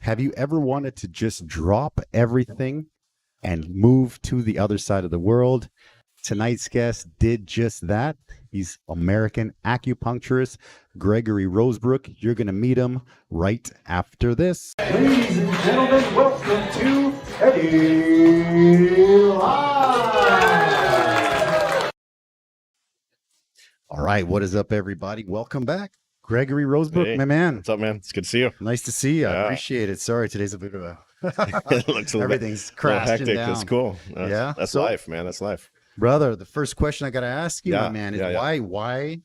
Have you ever wanted to just drop everything and move to the other side of the world? Tonight's guest did just that. He's American acupuncturist Gregory Rosebrook. You're going to meet him right after this. Ladies and gentlemen, welcome to EDDYLIVE. All right, what is up, everybody? Welcome back. Gregory Rosebrook, Hey, my man. what's up, man? It's good to see you. Nice to see you. I Yeah. appreciate it. Sorry, today's a bit of a... It looks a little Everything's bit, little crashing hectic. down. That's cool. Yeah? That's So- life, man. That's life. Brother, the first question I got to ask you, Yeah, my man, is yeah, yeah. why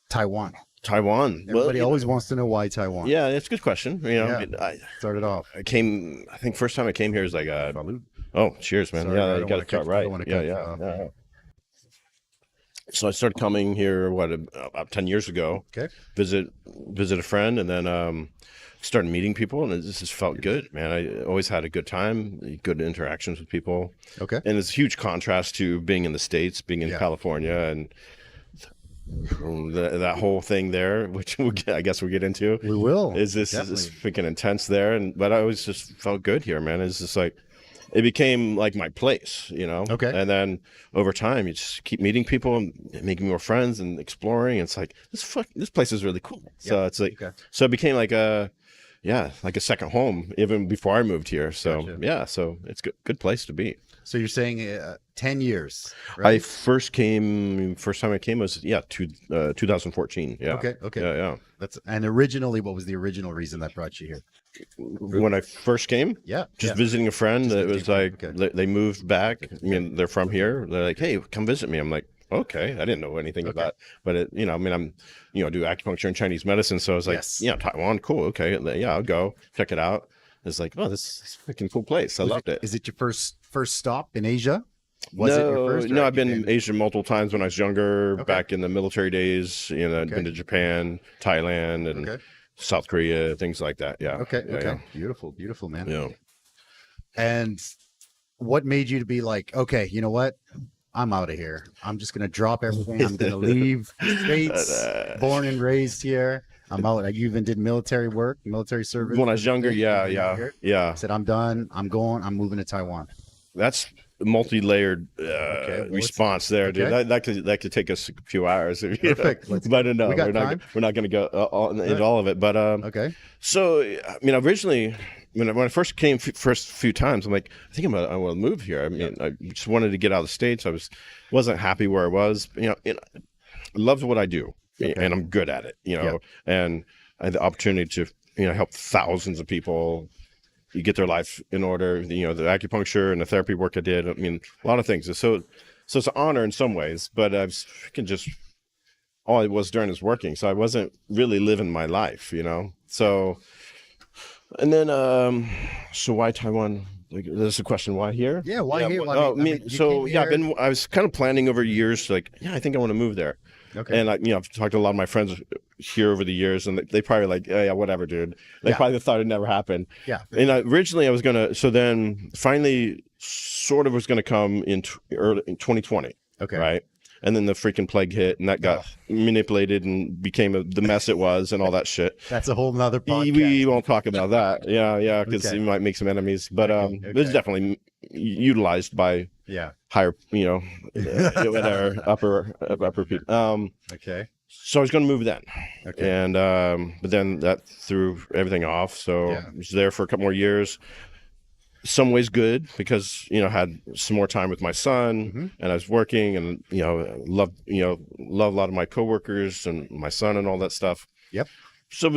Taiwan? Taiwan. Everybody well, always wants to know why Taiwan. yeah, it's a good question. You know, Yeah. I mean, I Started off. came. I think first time I came here was like Salud. oh, cheers, man. Sorry, I yeah, don't you got wanna to start cut- I don't right. wanna Yeah, cut you yeah, off. yeah. So I started coming here about 10 years ago. Okay. Visit a friend, and then started meeting people, and it just felt good, man. I always had a good time, good interactions with people. Okay. And it's a huge contrast to being in the States, being in Yeah. California, and that whole thing there, which I guess we'll get into. We will. Is this freaking intense there? But I always just felt good here, man. It's just like it became like my place, you know. Okay. And then over time, you just keep meeting people and making more friends and exploring. It's like this place is really cool. So it's like so it became like a second home even before I moved here. So Gotcha. so it's good place to be. So you're saying 10 years, right? First time I came was 2014. Yeah. Okay. Yeah. And originally, what was the original reason that brought you here? When I first came, Yeah. just visiting a friend. It was like Okay. they moved back. I mean, they're from here. They're like, hey, come visit me. I'm like, okay. I didn't know anything about, but it, I mean, I'm, do acupuncture and Chinese medicine. So I was like, Yes. Taiwan, cool. Okay. Yeah, I'll go check it out. It's like, oh, this is a freaking cool place. I loved it. Is it your first stop in Asia? Was it your first? No, I've been in Asia multiple times when I was younger, Okay. back in the military days. I've been to Japan, Thailand, and South Korea, things like that. Yeah. Okay. Yeah, Okay. Beautiful, man. Yeah. And what made you to be like, okay, you know what? I'm out of here. I'm just going to drop everything. I'm going to leave the States, born and raised here. I'm out. I even did military service. When I was younger, yeah. Said, I'm done. I'm going. I'm moving to Taiwan. That's a multi-layered well, response there, dude. okay. That could take us a few hours. Perfect. But no, we got we're time. not going to go into all of it. But Okay. so I mean, originally when I first came first few times, I'm like, I think I want to move here. I mean, I just wanted to get out of the States. I wasn't happy where I was. I loved what I do, and I'm good at it. And I had the opportunity to help thousands of people. You get their life in order, the acupuncture and the therapy work I did. I mean, a lot of things. So it's an honor in some ways, but I was freaking just, all I was doing is working. So I wasn't really living my life, So, and then, so why Taiwan? Like, there's a question, why here? Yeah. Why here? Well, I was kind of planning over years, like, I think I want to move there. Okay. And I've talked to a lot of my friends here over the years, and they probably like, yeah, whatever, dude. They probably thought it'd never happen. Yeah. And originally I was gonna, so then finally, sort of was gonna come in early in 2020. Okay. Right. And then the freaking plague hit, and that got manipulated and became the mess it was, and all that shit. That's a whole nother podcast. We won't talk about that. Yeah, because you might make some enemies. But it was definitely utilized by higher, whatever, upper people. Okay. So I was going to move then. Okay. And but then that threw everything off. So I was there for a couple more years. Some ways good because I had some more time with my son, and I was working, and loved a lot of my coworkers and my son and all that stuff. Yep. So it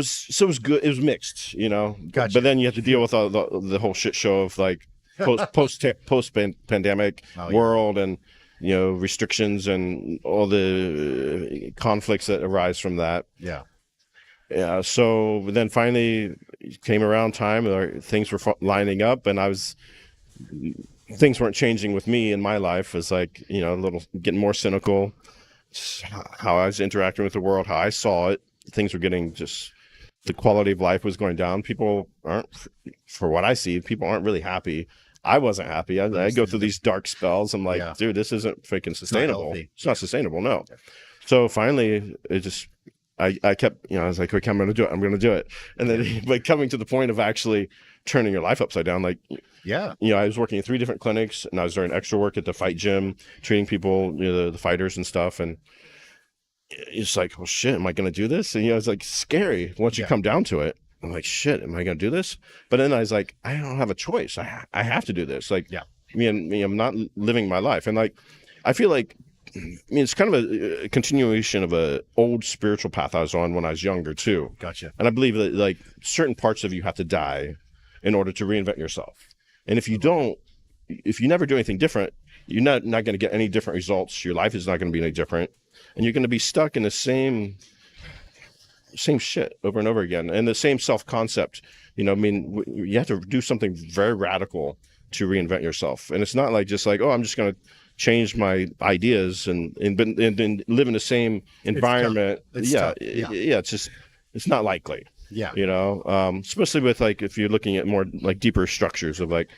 was good. It was mixed, Gotcha. But then you have to deal with all the whole shit show of like post pandemic world, and restrictions and all the conflicts that arise from that. Yeah. Yeah. So then finally came around time, things were lining up, and things weren't changing with me in my life. It's like, a little getting more cynical, how I was interacting with the world, how I saw it. Things were getting the quality of life was going down. People aren't, for what I see, people aren't really happy. I wasn't happy. I go through these dark spells. I'm like, dude, this isn't freaking sustainable. It's not sustainable. No. So finally, it just I kept, I was like, okay, I'm going to do it. I'm going to do it. And then like coming to the point of actually turning your life upside down, like, Yeah. I was working in 3 different clinics, and I was doing extra work at the fight gym, treating people, the fighters and stuff. And it's like, well, shit, am I going to do this? And, it's like scary once you come down to it. I'm like, shit, am I going to do this? But then I was like, I don't have a choice. I have to do this. Like, I'm not living my life. And like, I feel like, it's kind of a continuation of a old spiritual path I was on when I was younger too. Gotcha. And I believe that like certain parts of you have to die in order to reinvent yourself. And if you never do anything different, you're not going to get any different results. Your life is not going to be any different. And you're going to be stuck in the same shit over and over again. And the same self-concept, you have to do something very radical to reinvent yourself. And it's not like just like, oh, I'm just going to change my ideas and live in the same environment. It's just, it's not likely. Yeah. Especially with like, if you're looking at more like deeper structures of like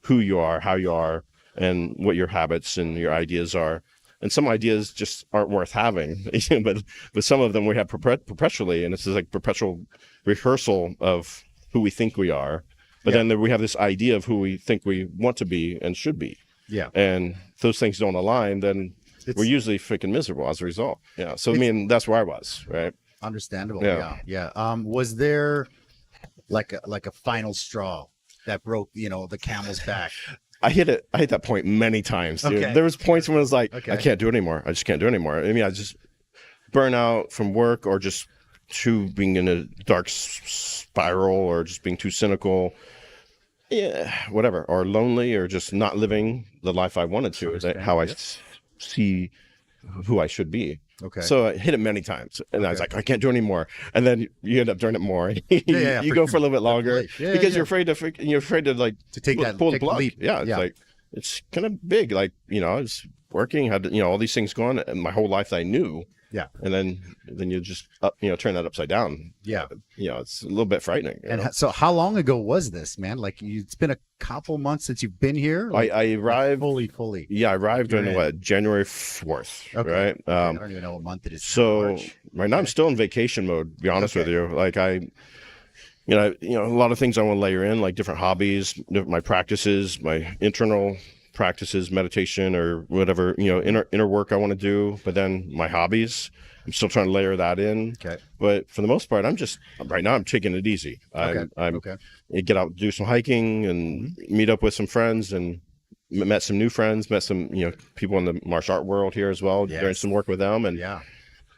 who you are, how you are, and what your habits and your ideas are. And some ideas just aren't worth having, but some of them we have perpetually, and it's like perpetual rehearsal of who we think we are. But then we have this idea of who we think we want to be and should be. Yeah. And if those things don't align, then we're usually freaking miserable as a result. Yeah. So, that's where I was, right? Understandable. Yeah. Was there like a final straw that broke, the camel's back? I hit that point many times, dude. Okay. There was points when I was like, I can't do it anymore. I just can't do it anymore. I just burn out from work, or just being in a dark spiral, or just being too cynical. Yeah, whatever, or lonely, or just not living the life I wanted to, is how I see who I should be. Okay. So I hit it many times, and I was like, I can't do it anymore. And then you end up doing it more. You go for a little bit longer because you're afraid to like to pull the plug. Leap. Yeah, it's like, it's kind of big. Like, I was working, had all these things going, and my whole life I knew. Yeah. And then you just turn that upside down. Yeah. It's a little bit frightening. And so how long ago was this, man? Like, it's been a couple months since you've been here? Like, I arrived fully. Yeah, I arrived on January 4th. Okay. Right. I don't even know what month it is. So right now I'm still in vacation mode, to be honest with you. Like a lot of things I want to layer in, like different hobbies, my practices, my internal practices, meditation, or whatever, inner work I want to do. But then my hobbies, I'm still trying to layer that in. Okay. But for the most part, right now I'm taking it easy. I get out, do some hiking, and meet up with some friends, and met some new friends, met some, people in the martial art world here as well, doing some work with them. And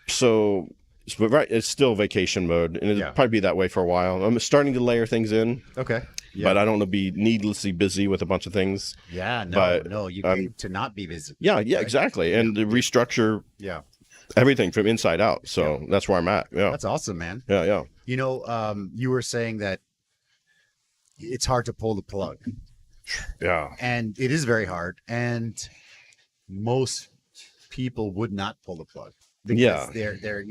so, it's still vacation mode, and it'll probably be that way for a while. I'm starting to layer things in. Okay. Yeah. But I don't want to be needlessly busy with a bunch of things. Yeah, no, you came to not be busy. Yeah, right? Exactly. And to restructure everything from inside out. So that's where I'm at. Yeah. That's awesome, man. Yeah. You were saying that it's hard to pull the plug. Yeah. And it is very hard. And most people would not pull the plug. Because they're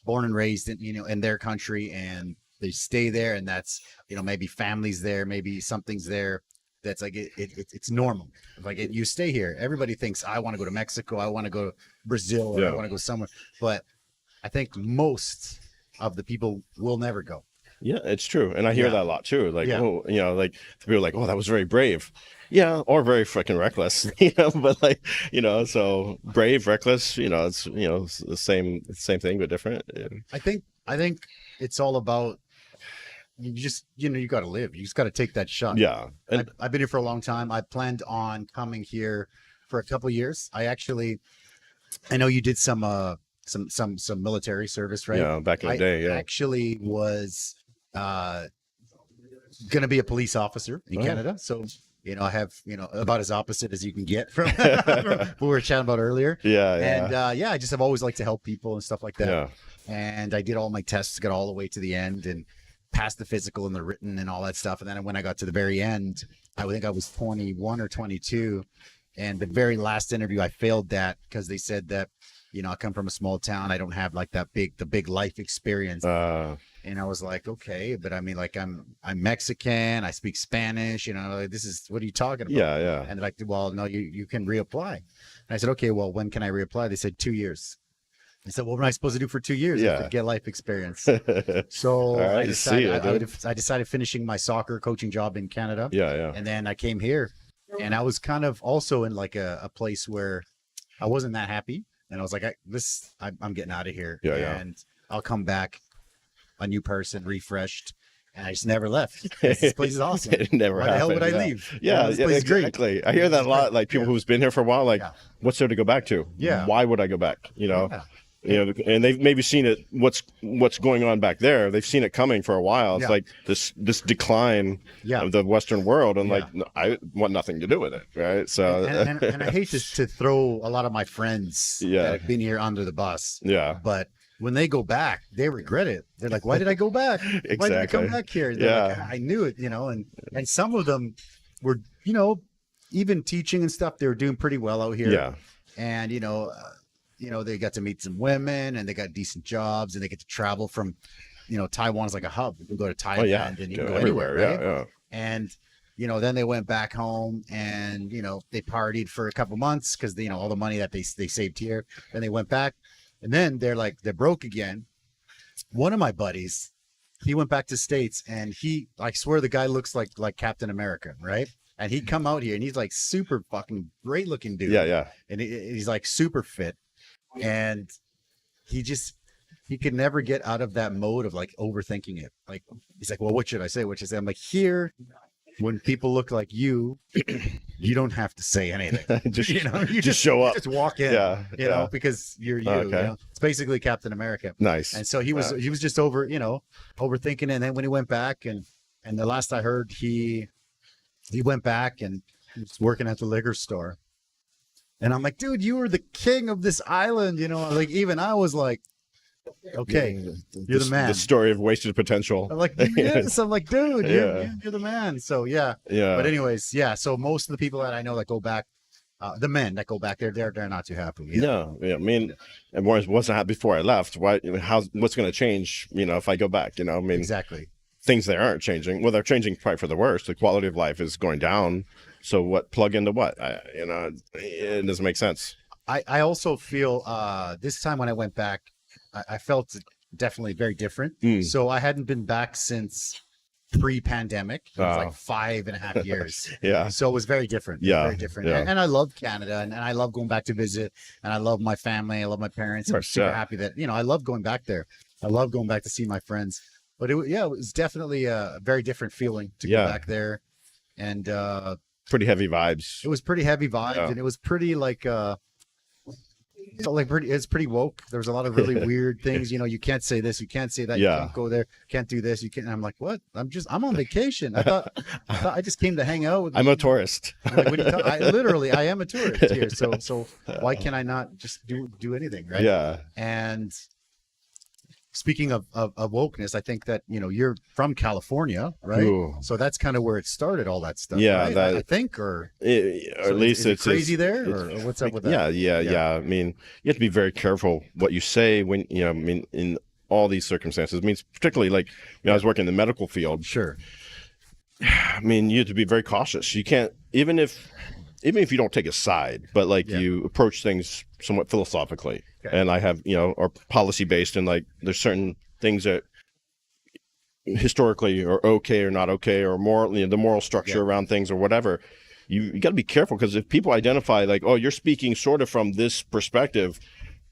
born and raised in their country, and they stay there, and that's maybe family's there, maybe something's there that's like it's normal. Like you stay here, everybody thinks I want to go to Mexico, I want to go to Brazil, or I want to go somewhere. But I think most of the people will never go. Yeah, it's true, and I hear that a lot too. Like, like people are like, oh, that was very brave. Yeah, or very freaking reckless. But like, so brave, reckless. It's it's the same thing but different. I think it's all about. You just, you got to live. You just got to take that shot. Yeah. And I've been here for a long time. I planned on coming here for a couple of years. I know you did some military service, right? Yeah, back in the day. Yeah. I actually was going to be a police officer in Canada. So, I have, about as opposite as you can get from what we were chatting about earlier. Yeah. And I just have always liked to help people and stuff like that. Yeah. And I did all my tests, got all the way to the end, and passed the physical and the written and all that stuff. And then when I got to the very end, I think I was 21 or 22. And the very last interview, I failed that because they said that, I come from a small town. I don't have like the big life experience. And I was like, okay, but I mean, like I'm Mexican. I speak Spanish. This is, what are you talking about? Yeah. And they're like, well, no, you can reapply. And I said, okay, well, when can I reapply? They said 2 years. I said, what am I supposed to do for 2 years? Yeah. To get life experience. So All right, I you see decided, it, I decided finishing my soccer coaching job in Canada. Yeah. And then I came here, and I was kind of also in like a place where I wasn't that happy. And I was like, I'm getting out of here. Yeah. And I'll come back a new person, refreshed. And I just never left. This place is awesome. It never Why the hell happened, would I yeah. leave? Yeah, This place is great. exactly. I hear that a lot. Like people who's been here for a while, like, what's there to go back to? Yeah. Why would I go back? You know, Yeah. and they've maybe seen it. What's going on back there? They've seen it coming for a while. It's Yeah. like this decline of the Western world, and like I want nothing to do with it, right? So and I hate to throw a lot of my friends that have been here under the bus. Yeah. But when they go back, they regret it. They're like, why did I go back? Exactly. Why did I come back here? They're like, I knew it, and some of them were, even teaching and stuff, they were doing pretty well out here. Yeah. And, they got to meet some women, and they got decent jobs, and they get to travel from, Taiwan is like a hub. You can go to Thailand and you can go anywhere, right? Yeah. And, then they went back home and, they partied for a couple months because, all the money that they saved here. Then they went back, and then they're broke again. One of my buddies, he went back to States, and I swear the guy looks like Captain America, right? And he'd come out here, and he's like super fucking great looking dude. Yeah. And he's like super fit. And he could never get out of that mode of like overthinking it. Like, he's like, well, what should I say? What should I say? I'm like, here, when people look like you don't have to say anything. You just show up. Just walk in. Because you're you. Okay. It's basically Captain America. Nice. And so he was just overthinking it. And then when he went back, and the last I heard, he went back and he was working at the liquor store. And I'm like, dude, you were the king of this island. Like even I was like, okay, you're the man. The story of wasted potential. I'm like, yes. I'm like, dude, you're the man. So yeah. But anyways, so most of the people that I know that go back, the men that go back there, they're not too happy. No, I mean, I wasn't happy before I left. What's going to change? If I go back, Exactly. Things there aren't changing. Well, they're changing probably for the worse. The quality of life is going down. So what? Plug into what? It doesn't make sense. I also feel this time when I went back, I felt definitely very different. So I hadn't been back since pre-pandemic. It was like 5.5 years. Yeah. So it was very different. Very different. Yeah. And I love Canada, and I love going back to visit, and I love my family. I love my parents. I'm super happy that, I love going back there. I love going back to see my friends. But it was definitely a very different feeling to go back there. And pretty heavy vibes. it was pretty heavy vibes, and it was pretty like it's pretty woke. There was a lot of really weird things. You can't say this, you can't say that, you can't go there, can't do this, you can't. And I'm like, what? I'm on vacation. I thought I just came to hang out with. I'm a tourist. Like, what are you talking? I am a tourist here. So why can I not just do anything, right? Yeah. And speaking of wokeness, I think that you're from California, right? Ooh. So that's kind of where it started, all that stuff. Yeah, right? that- I think, or At least is it crazy there, or what's up with that? Yeah. I mean, you have to be very careful what you say when in all these circumstances. I mean, particularly like I was working in the medical field. Sure. I mean, you have to be very cautious. You can't even if you don't take a side, but like you approach things somewhat philosophically. Okay. And I have are policy based, and like there's certain things that historically are okay or not okay, or moral, the moral structure around things or whatever. You got to be careful, because if people identify like, oh, you're speaking sort of from this perspective,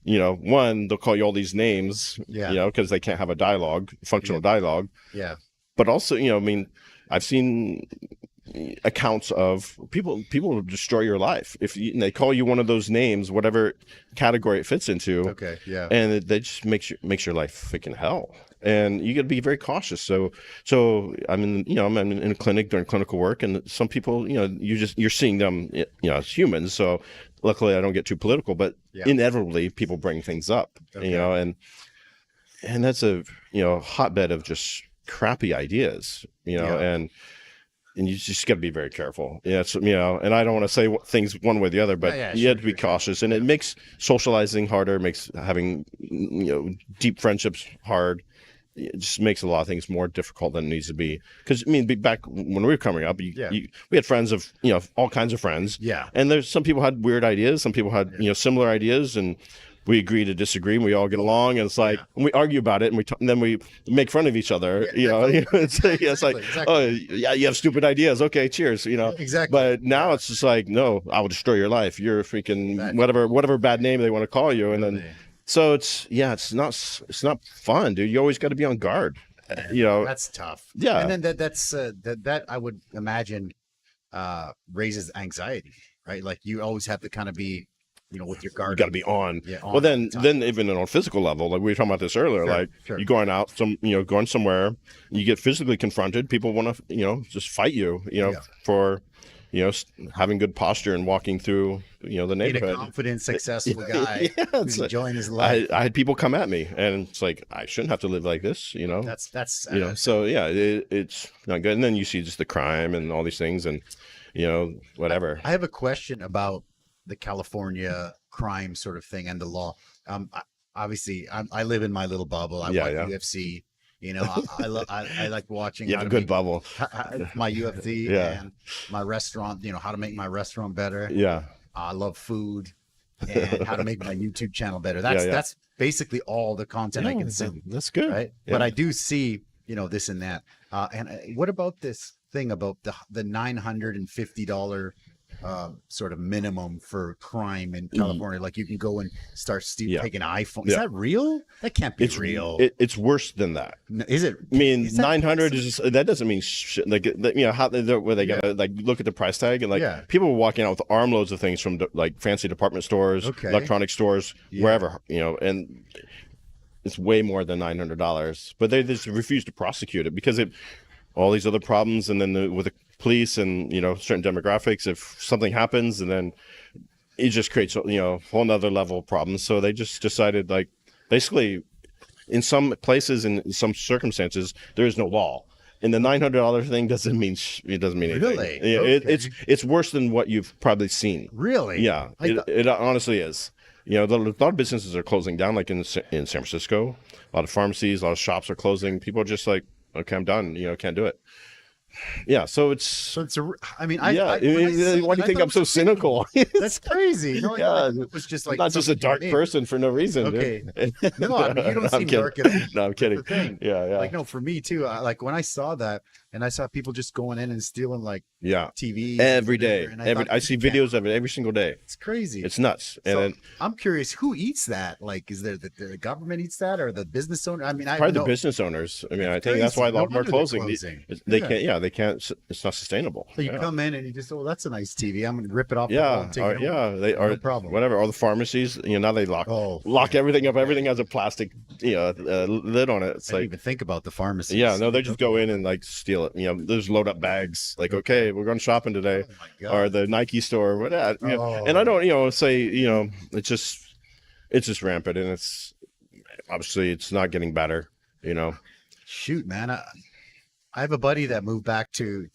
one, they'll call you all these names, because they can't have a functional dialogue. Yeah. But also, I mean, I've seen accounts of people will destroy your life if they call you one of those names, whatever category it fits into. Okay. Yeah. And that just makes your life freaking hell. And you got to be very cautious. So I'm in a clinic doing clinical work, and some people, you're seeing them, as humans. So luckily I don't get too political, but inevitably people bring things up, and that's a, hotbed of just crappy ideas, and you just got to be very careful. And I don't want to say things one way or the other, but you have to be cautious. And it makes socializing harder, makes having, deep friendships hard. It just makes a lot of things more difficult than it needs to be. Because, I mean, back when we were coming up, we had friends of, all kinds of friends. Yeah. And some people had weird ideas. Some people had, similar ideas. And we agree to disagree, and we all get along, and it's like and we argue about it, and and then we make fun of each other. It's like, oh yeah, you have stupid ideas. Okay, cheers. Exactly. But now it's just like, no, I will destroy your life. You're a freaking whatever bad name they want to call you, and then so it's not fun, dude. You always got to be on guard. That's tough. Yeah, and then that I would imagine raises anxiety, right? Like you always have to kind of be, with your guard. You got to be on. Yeah, well, then even on a physical level, like we were talking about this earlier, you're going out going somewhere, you get physically confronted. People want to, just fight you, for, having good posture and walking through, the neighborhood. Being a confident, successful guy who's enjoying his life. I had people come at me, and it's like, I shouldn't have to live like this, That's so yeah, it's not good. And then you see just the crime and all these things, and whatever. I have a question about the California crime sort of thing and the law. Obviously, I live in my little bubble. I watch UFC. I like watching. You have a good bubble. My UFC and my restaurant. How to make my restaurant better. Yeah. I love food and how to make my YouTube channel better. That's basically all the content I consume. That's good. Right. Yeah. But I do see, this and that. And what about this thing about the $950 sort of minimum for crime in California? Like you can go and start taking an iPhone. Is that real? That can't be real. It's worse than that. No, is it? I mean, 900 is just, that doesn't mean shit. Like how where they gotta like look at the price tag, and people were walking out with armloads of things from like fancy department stores, electronic stores, wherever, and it's way more than $900. But they just refuse to prosecute it because all these other problems, and then with the police and certain demographics, if something happens, and then it just creates a whole nother level of problems. So they just decided, like, basically in some places and in some circumstances there is no law, and the $900 thing doesn't mean anything. Really? It's worse than what you've probably seen. Really? Yeah, it honestly is. A lot of businesses are closing down, like in San Francisco. A lot of pharmacies, a lot of shops are closing. People are just like, okay, I'm done. Can't do it. Yeah, so it's why do you think I'm so cynical? That's crazy. It was just like not just a dark person for no reason. Okay, dude. no, I mean, you don't seem dark at all. No, I'm kidding. Yeah. Like, no, for me too. Like when I saw that, and I saw people just going in and stealing like TV every day. I see videos of it every single day. It's crazy. It's nuts. So, and I'm curious, who eats that? Like, is there the government eats that, or the business owner? I mean, probably the business owners. I mean, I think that's why a lot of them are closing. They can't. Yeah, they can't. It's not sustainable. So you come in and you just, that's a nice TV. I'm gonna rip it off. They are. No problem. Whatever. All the pharmacies, now they lock everything up. Everything has a plastic, lid on it. It's I didn't even think about the pharmacies. Yeah, no, they just go in and like steal it. There's load up bags. Like, okay, we're going shopping today, or the Nike store, or whatever. And I don't, say, it's just rampant, and it's obviously it's not getting better. Shoot, man, I have a buddy that moved back to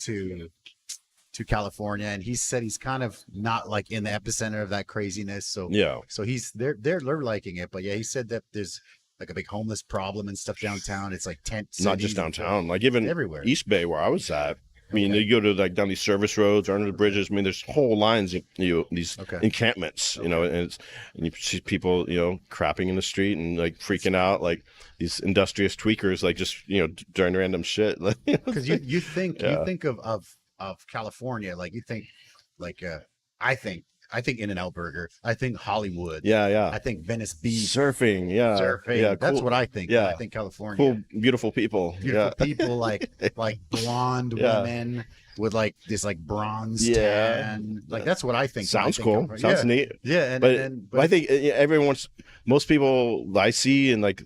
California, and he said he's kind of not like in the epicenter of that craziness. So so they're liking it, but he said that there's like a big homeless problem and stuff downtown. It's like tent cities. Not just downtown, like even everywhere. East Bay, where I was at. I mean, you go to like down these service roads or under the bridges. I mean, there's whole lines, these encampments, and you see people, crapping in the street and like freaking out, like these industrious tweakers, like just doing random shit. Because you think of California, like you think like I think In-N-Out Burger. I think Hollywood. Yeah. I think Venice Beach. Surfing. Yeah. That's cool. what I think. Yeah. I think California. Cool, beautiful people. People like blonde women with like this like bronze tan. Like that's what I think. Sounds cool. Sounds neat. Yeah. But I think most people I see in like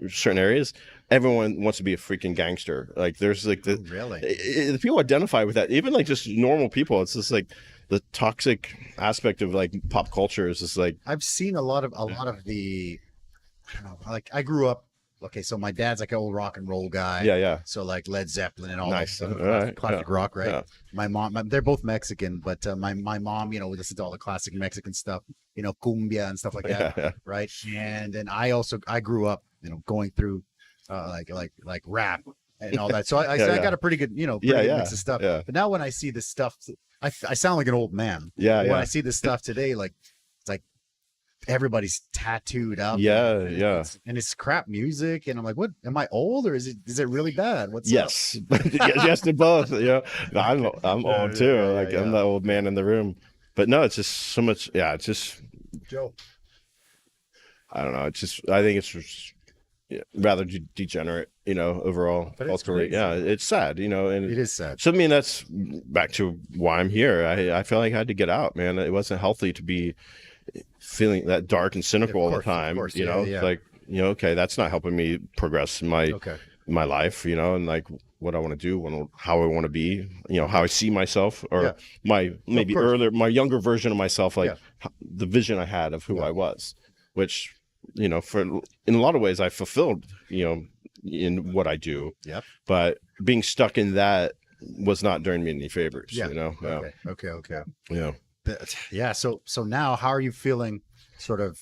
certain areas, everyone wants to be a freaking gangster. Like there's like the people identify with that. Even like just normal people. It's just like the toxic aspect of like pop culture is just like I've seen a lot of the like I grew up so my dad's like an old rock and roll guy. So like Led Zeppelin and all that stuff. Classic rock, right? My mom, they're both Mexican, but my mom, we listen to all the classic Mexican stuff, cumbia and stuff like that, right? And then I grew up, going through like rap and all that. So I got a pretty good, good mix of stuff. But now when I see this stuff, I sound like an old man. When I see this stuff today, like it's like everybody's tattooed up. Yeah. And it's crap music. And I'm like, what? Am I old or is it really bad? What's yes. Yes to both. Yeah. I'm old too. I'm the old man in the room. But no, it's just so much. Yeah, it's just Joe. I don't know. It's just I think it's just, rather degenerate, overall. But Culturally. Yeah, it's sad, and it is sad. So I mean, that's back to why I'm here. I feel like I had to get out, man. It wasn't healthy to be feeling that dark and cynical all the time. It's like, okay, that's not helping me progress in my life, and like what I want to do, how I want to be, how I see myself, or my my younger version of myself, like the vision I had of who I was, which, in a lot of ways I fulfilled, in what I do. Yeah. But being stuck in that was not doing me any favors, Okay. Yeah. Yeah. So now how are you feeling sort of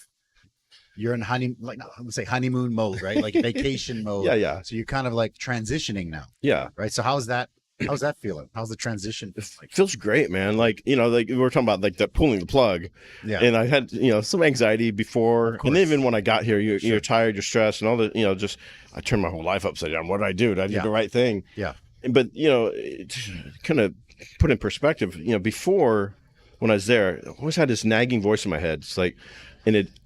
you're in honeymoon mode, right? Like vacation mode. Yeah. So you're kind of like transitioning now. Yeah. Right. So how's that feeling? How's the transition? It feels great, man. Like, like we were talking about like the pulling the plug. Yeah. And I had, some anxiety before. And even when I got here, you're tired, you're stressed and all the, I turned my whole life upside down. What did I do? Did I do the right thing? Yeah. But, kind of put in perspective, before when I was there, I always had this nagging voice in my head. It's like,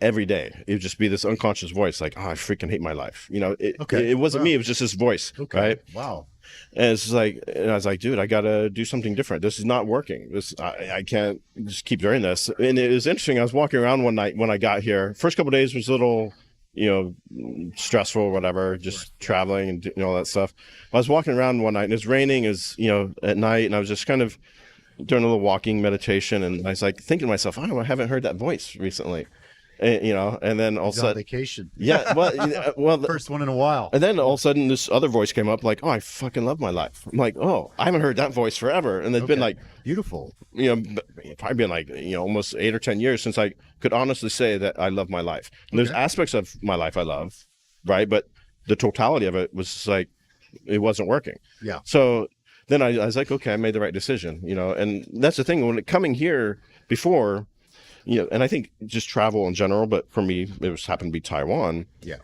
every day, it would just be this unconscious voice, like, oh, I freaking hate my life. It wasn't me. It was just this voice. Okay. Right. Wow. And it's like, and I was like, dude, I got to do something different. This is not working. I can't just keep doing this. And it was interesting. I was walking around one night when I got here. First couple of days was a little, stressful or whatever, just traveling and all that stuff. I was walking around one night and it was raining, at night, and I was just kind of doing a little walking meditation. And I was like thinking to myself, I haven't heard that voice recently. And then all of a sudden, vacation. Yeah, well, first one in a while. And then all of a sudden, this other voice came up, like, "Oh, I fucking love my life." I'm like, "Oh, I haven't heard that voice forever," and it's been like beautiful. Probably been like almost 8 or 10 years since I could honestly say that I love my life. And there's aspects of my life I love, right? But the totality of it was like it wasn't working. Yeah. So then I was like, okay, I made the right decision, and that's the thing when coming here before. And I think just travel in general, but for me, it was happened to be Taiwan. Yeah.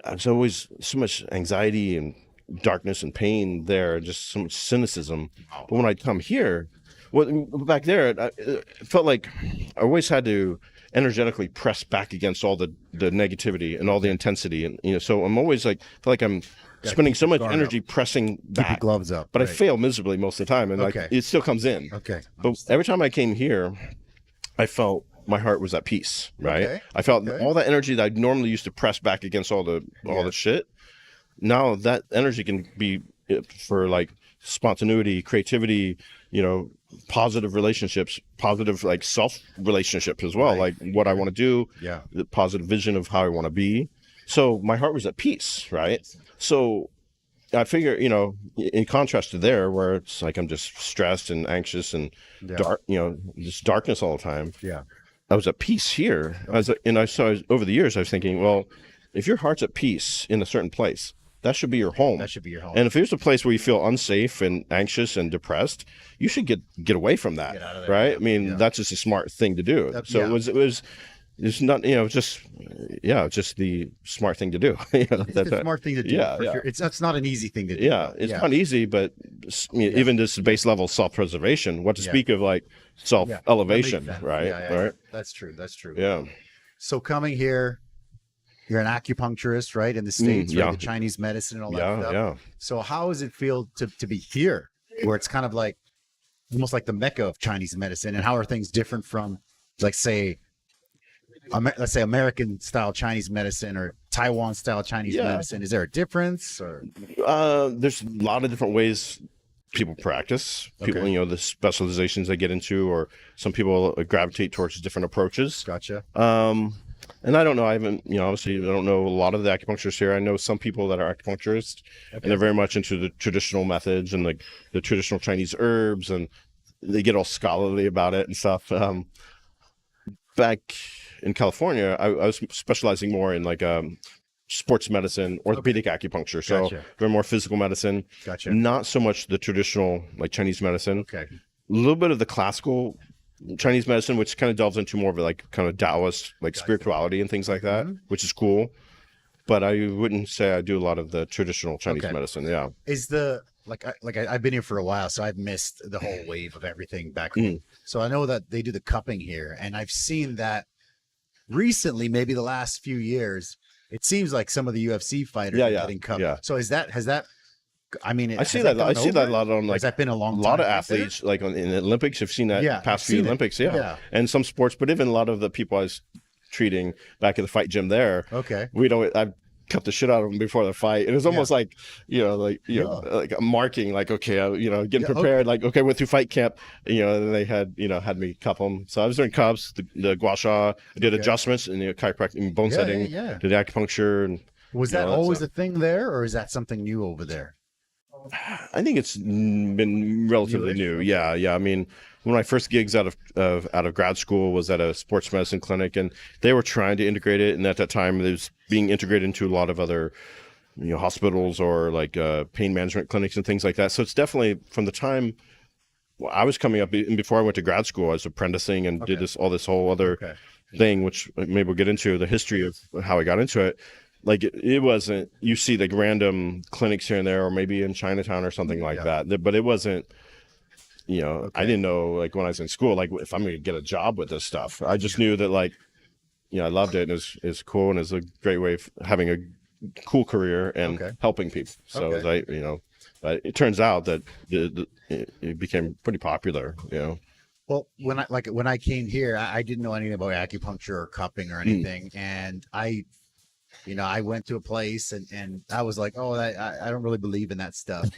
There's always so much anxiety and darkness and pain there, just so much cynicism. But when I come here, back there, it felt like I always had to energetically press back against all the negativity and all the intensity. And, so I'm always like, feel like I'm spending so much energy pressing back. Keep your gloves up. But I fail miserably most of the time. And it still comes in. Okay. But every time I came here, I felt my heart was at peace, right? Okay. I felt all that energy that I normally used to press back against all the shit. Now that energy can be for like spontaneity, creativity, positive relationships, positive like self relationships as well, like what I want to do, the positive vision of how I want to be. So my heart was at peace, right? So I figure, in contrast to there, where it's like I'm just stressed and anxious and dark, just darkness all the time. Yeah, I was at peace here. Over the years, I was thinking, well, if your heart's at peace in a certain place, that should be your home. That should be your home. And if there's a place where you feel unsafe and anxious and depressed, you should get away from that, right? I mean, that's just a smart thing to do. It's not, just the smart thing to do. It's the smart thing to do. Yeah, sure. That's not an easy thing to do. Yeah, it's not easy, but even this base level self-preservation, what to speak of like self-elevation, right? Right. That's true. Yeah. So coming here, you're an acupuncturist, right? In the States, right? The Chinese medicine and all that stuff. Yeah. So how does it feel to be here, where it's kind of like almost like the mecca of Chinese medicine? And how are things different from, like, say, let's say American style Chinese medicine or Taiwan style Chinese medicine? Is there a difference? Or there's a lot of different ways people practice. People, the specializations they get into, or some people gravitate towards different approaches. Gotcha. And I don't know. I haven't, obviously, I don't know a lot of the acupuncturists here. I know some people that are acupuncturists, and they're very much into the traditional methods and like the traditional Chinese herbs, and they get all scholarly about it and stuff. Back in California, I was specializing more in like sports medicine, orthopedic acupuncture. So very more physical medicine. Gotcha. Not so much the traditional like Chinese medicine. Okay. A little bit of the classical Chinese medicine, which kind of delves into more of like kind of Taoist, like spirituality and things like that, which is cool. But I wouldn't say I do a lot of the traditional Chinese medicine. Yeah. Is the I've been here for a while, so I've missed the whole wave of everything back home. So I know that they do the cupping here, and I've seen that recently, maybe the last few years, it seems like some of the UFC fighters are getting cupped. Yeah. So has that? I mean, I see that a lot on, like, has that been a long time? A lot of athletes, like in the Olympics, have seen that past few Olympics. Yeah. And some sports, but even a lot of the people I was treating back at the fight gym there. Okay. I cut the shit out of them before the fight. It was almost like, like a marking, like, okay, getting prepared, like, okay, went through fight camp, and they had me cup them. So I was doing cups, the gua sha, I did adjustments and chiropractic, bone setting, did acupuncture. And was that always a thing there, or is that something new over there? I think it's been relatively new. Yeah. I mean, one of my first gigs out of grad school was at a sports medicine clinic, and they were trying to integrate it. And at that time, it was being integrated into a lot of other, hospitals or like pain management clinics and things like that. So it's definitely from the time I was coming up, and before I went to grad school, I was apprenticing and did this whole other thing, which maybe we'll get into the history of how I got into it. Like it wasn't, you see like random clinics here and there, or maybe in Chinatown or something like that. But it wasn't, I didn't know, like when I was in school, like if I'm going to get a job with this stuff. I just knew that, like, I loved it, and it's cool, and it's a great way of having a cool career and helping people. So but it turns out that it became pretty popular, Well, when I came here, I didn't know anything about acupuncture or cupping or anything, and I went to a place and I was like, oh, I don't really believe in that stuff.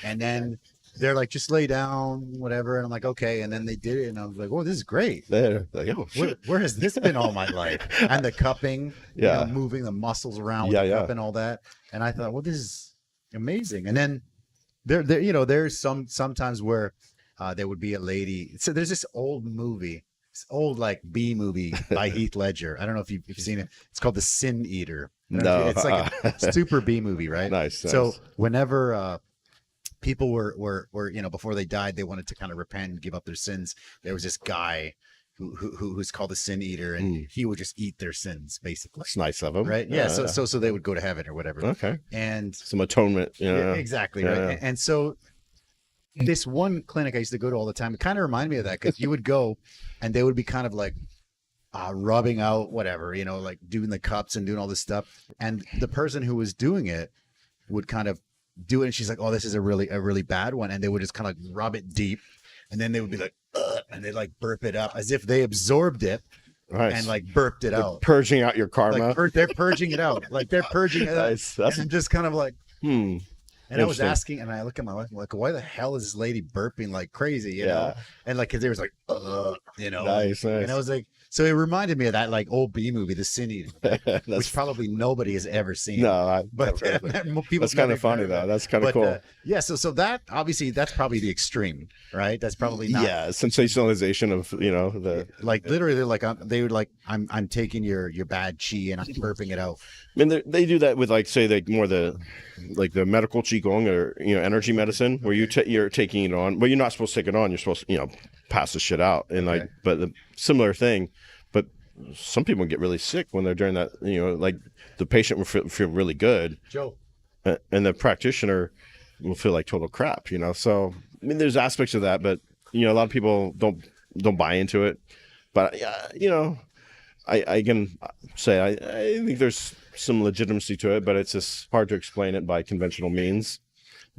And then they're like, just lay down, whatever. And I'm like, okay. And then they did it, and I was like, oh, this is great. Like, oh, where has this been all my life? And the cupping, moving the muscles around with the cup and all that. And I thought, well, this is amazing. And then there's sometimes where there would be a lady. So there's this old movie. Old like B movie by Heath Ledger. I don't know if you've seen it. It's called The Sin Eater. No, it's like a super B movie, right? Nice. So whenever people were before they died, they wanted to kind of repent and give up their sins. There was this guy who's called the Sin Eater, and he would just eat their sins, basically. It's nice of him, right? Yeah. So they would go to heaven or whatever. Okay. And some atonement. Exactly. Right. Yeah. And so this one clinic I used to go to all the time, it kind of reminded me of that, because you would go and they would be kind of like rubbing out whatever, like doing the cups and doing all this stuff. And the person who was doing it would kind of do it. And she's like, oh, this is a really bad one. And they would just kind of rub it deep. And then they would be like, ugh, and they'd like burp it up as if they absorbed it. Nice. And like burped it out. Purging out your karma. Like, they're purging it out. Like they're purging it out. Nice. And I'm just kind of like, And I was asking, and I look at my wife, I'm like, why the hell is this lady burping like crazy, you know? And like, cause they was like, Nice. And I was like, so it reminded me of that like old B movie, The Sin Eater, which probably nobody has ever seen. No, but people. That's kind of funny though. That's kind of cool. So that obviously that's probably the extreme, right? That's probably not. Yeah, sensationalization of the like literally like they would like I'm taking your bad chi and I'm burping it out. I mean, they do that with like say like more the medical qigong or energy medicine where you're taking it on, but you're not supposed to take it on. You're supposed to pass the shit out and but the similar thing. But some people get really sick when they're doing that. Like the patient will feel really good, Joe, and the practitioner will feel like total crap. So I mean, there's aspects of that, but a lot of people don't buy into it. But I can say I think there's some legitimacy to it, but it's just hard to explain it by conventional means.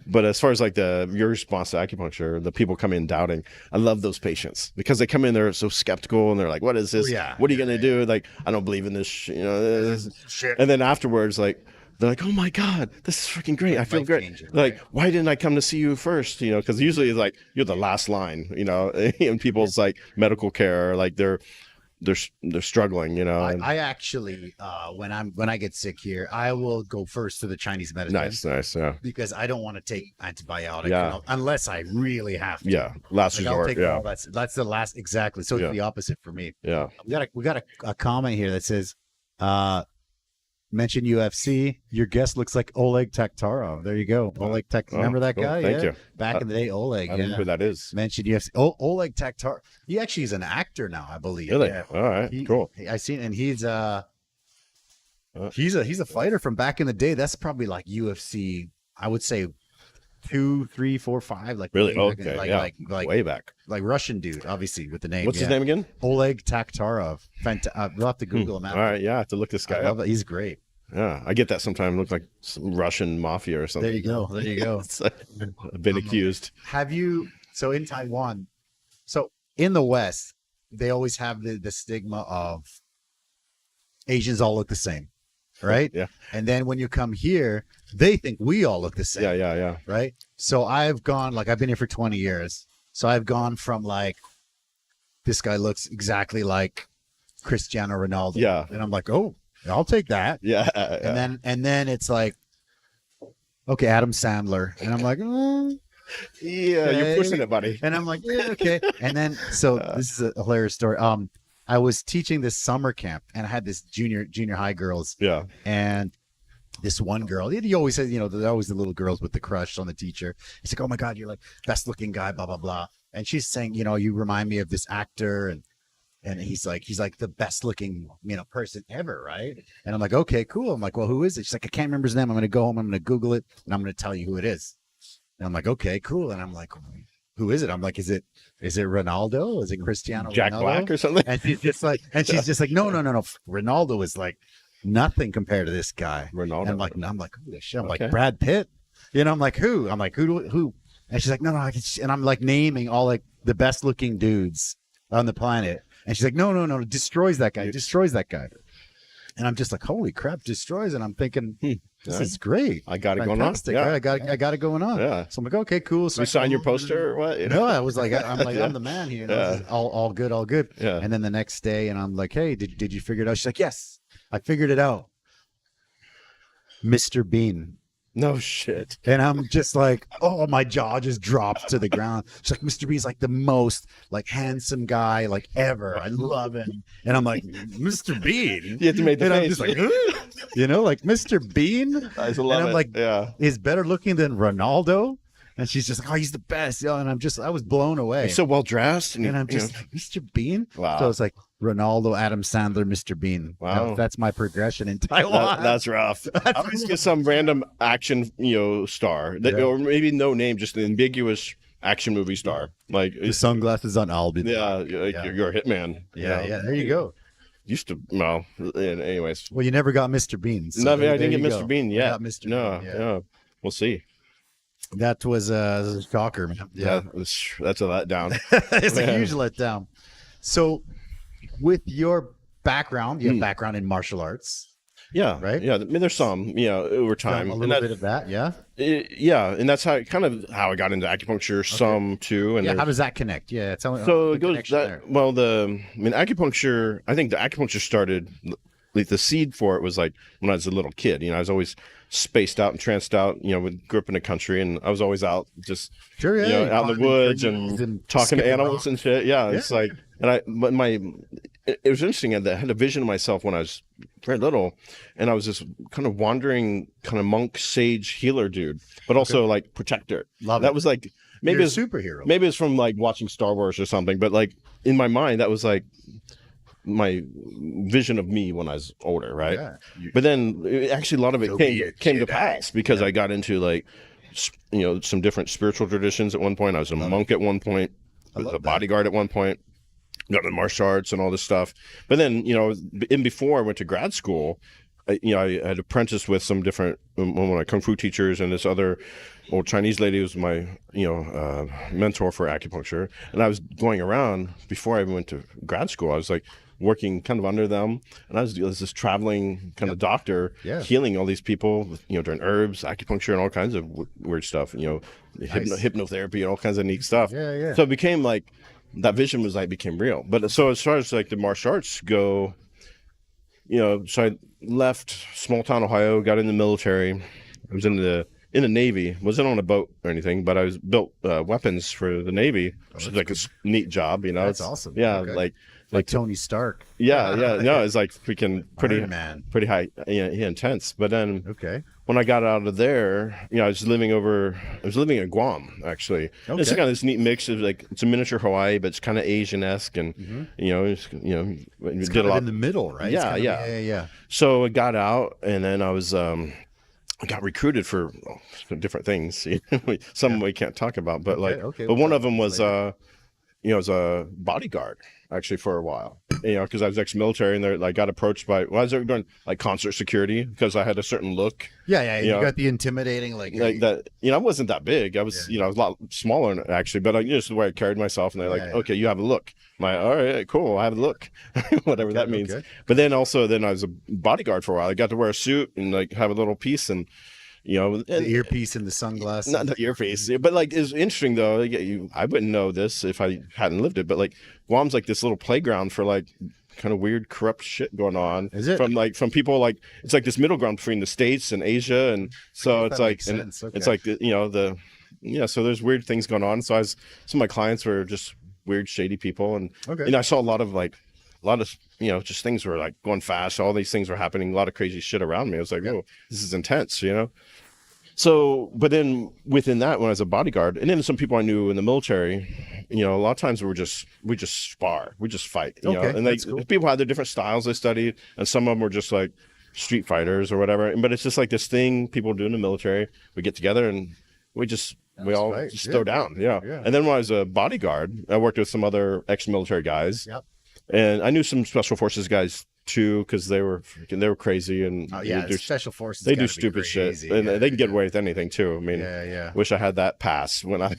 But as far as like your response to acupuncture, the people come in doubting. I love those patients because they come in, they're so skeptical and they're like, what is this? What are you going to do? Like, I don't believe in this, shit. And then afterwards, like, they're like, oh my God, this is freaking great. I feel great. Like, why didn't I come to see you first? Because usually it's like, you're the last line, in people's like medical care, like they're struggling, I actually when I get sick here, I will go first to the Chinese medicine. Nice, yeah. Because I don't want to take antibiotics unless I really have to. Yeah, last resort. That's the last exactly. So it's the opposite for me. Yeah. We got a comment here that says Mention UFC. Your guest looks like Oleg Taktarov. There you go. Oleg remember that guy? Thank you. Back in the day, Oleg. I don't know who that is. Mention UFC. Oleg Taktarov. He actually is an actor now, I believe. Really? Yeah. All right. Cool. I seen, and he's a fighter from back in the day. That's probably like UFC. I would say 2, 3, 4, 5. Like really? Okay. Like way back. Like Russian dude, obviously with the name. What's his name again? Oleg Taktarov. We'll have to Google him. All right. Yeah, I have to look this guy up. He's great. Yeah, I get that sometimes. Looks like some Russian mafia or something. There you go. I've been accused. Have you? So in Taiwan, so in the West, they always have the stigma of Asians all look the same, right? Yeah. And then when you come here, they think we all look the same. Yeah. Right. So I've been here for 20 years. So I've gone from like, this guy looks exactly like Cristiano Ronaldo. Yeah. And I'm like, oh, I'll take that. Yeah. And then it's like, okay, Adam Sandler. And I'm like, yeah, okay. You're pushing it, buddy. And I'm like, yeah, okay. And then, so this is a hilarious story. I was teaching this summer camp and I had this junior high girls. Yeah. And this one girl, he always says, they're always the little girls with the crush on the teacher. He's like, oh my God, you're like best looking guy, blah, blah, blah. And she's saying, you remind me of this actor. And he's like the best looking, person ever. Right. And I'm like, okay, cool. I'm like, well, who is it? She's like, I can't remember his name. I'm going to go home. I'm going to Google it and I'm going to tell you who it is. And I'm like, okay, cool. And I'm like, who is it? I'm like, is it Ronaldo? Is it Cristiano Jack Ronaldo? Black or something? And she's just like, no. Ronaldo is like nothing compared to this guy. Ronaldo. And I'm like, who the shit? I'm like, Brad Pitt. I'm like, who? I'm like, who? And she's like, no. And I'm like naming all like the best looking dudes on the planet. And she's like, no, destroys that guy. And I'm just like, holy crap, destroys. And I'm thinking, this is great. I got it going on. Yeah. Right? I got it going on. Yeah. So I'm like, okay, cool. So you sign your poster or what? No, I was like, I'm the man here. All good. Yeah. And then the next day, and I'm like, hey, did you figure it out? She's like, yes, I figured it out. Mr. Bean. No shit. And I'm just like, oh, my jaw just drops to the ground. She's like, Mr. Bean's like the most like handsome guy like ever. I love him. And I'm like, Mr. Bean? You have to make the and face. I'm just like, like Mr. Bean? I love and I'm it. like, yeah. He's better looking than Ronaldo? And she's just like, oh, he's the best. And I was blown away. He's so well dressed. And I'm just like, Mr. Bean? Wow. So it's like Ronaldo, Adam Sandler, Mr. Bean. Wow. That's my progression in Taiwan. That's rough. I would just get some random action, star or maybe no name, just an ambiguous action movie star. Like the sunglasses on, I'll be there. Yeah, you're a hitman. Yeah, there you go. Used to, well, anyways. Well, you never got Mr. Bean. So no, I didn't get Mr. Bean yet. Mr. No, Bean, yeah. We'll see. That was a shocker, man. Yeah, that's a letdown. It's a huge letdown. So, with your background, you have background in martial arts. Yeah, right. Yeah, I mean, there's some, over time, a little bit of that. Yeah. And that's how I got into acupuncture. Okay. Some too. And how does that connect? Yeah, so it goes that. Well, acupuncture. I think the acupuncture started. Like the seed for it was like when I was a little kid. I was always spaced out and tranced out. Grew up in the country, and I was always out just out in the woods and talking to animals and shit. Yeah, it's like, and it was interesting. I had a vision of myself when I was very little, and I was this kind of wandering, kind of monk, sage, healer dude, but also like protector. That was like maybe a superhero. Maybe it's from like watching Star Wars or something, but like in my mind, that was like my vision of me when I was older, right? Yeah. But then actually a lot of it came to pass because I got into like, some different spiritual traditions at one point. I was a monk at one point. I was a bodyguard at one point. Got into martial arts and all this stuff. But then, before I went to grad school, I had apprenticed with some different kung fu teachers, and this other old Chinese lady was my mentor for acupuncture. And I was going around before I went to grad school. I was like working kind of under them, and I was this traveling kind of doctor, healing all these people, during herbs, acupuncture, and all kinds of weird stuff. Hypnotherapy and all kinds of neat stuff. Yeah. So it became like that vision became real. But so as far as like the martial arts go, so I left small town Ohio, got in the military. I was in the Navy. Wasn't on a boat or anything, but I was built weapons for the Navy, which is like a neat job. That's awesome. Yeah, okay. like like Tony Stark. Yeah, no, it's like freaking pretty high, intense. But then when I got out of there, I was living in Guam actually. Okay. It's kind of this neat mix of like, it's a miniature Hawaii, but it's kind of Asian-esque, and it's did kind a lot in the middle, right? Yeah. So I got out, and then I was I got recruited for different things. Some we can't talk about, but but one of them was as a bodyguard actually for a while, because I was ex-military, and I got approached by, I was doing like concert security because I had a certain look. Yeah. You got the intimidating, like that. I wasn't that big. I was, I was a lot smaller actually, but just the way I carried myself, and they're like, okay, you have a look. All right, cool. I have a look, whatever that means. Okay. But then I was a bodyguard for a while. I got to wear a suit and like have a little piece, and the earpiece and the sunglasses. Not the earpiece, but like it's interesting though. I wouldn't know this if I hadn't lived it, but like Guam's like this little playground for like kind of weird, corrupt shit going on. Is it from people like, it's like this middle ground between the States and Asia, and so it's like, it's like so there's weird things going on. So some of my clients were just weird, shady people, and I saw a lot of just things were like going fast. All these things were happening, a lot of crazy shit around me. I was like, oh, this is intense, So, but then within that, when I was a bodyguard, and then some people I knew in the military, a lot of times we just spar, we just fight, and cool. People had their different styles they studied, and some of them were just like street fighters or whatever. But it's just like this thing people do in the military. We get together and we all throw down. Yeah. And then when I was a bodyguard, I worked with some other ex-military guys. Yep. And I knew some special forces guys too, because they were crazy, and special forces. They do stupid shit, and they can get away with anything too. I mean, wish I had that pass when I.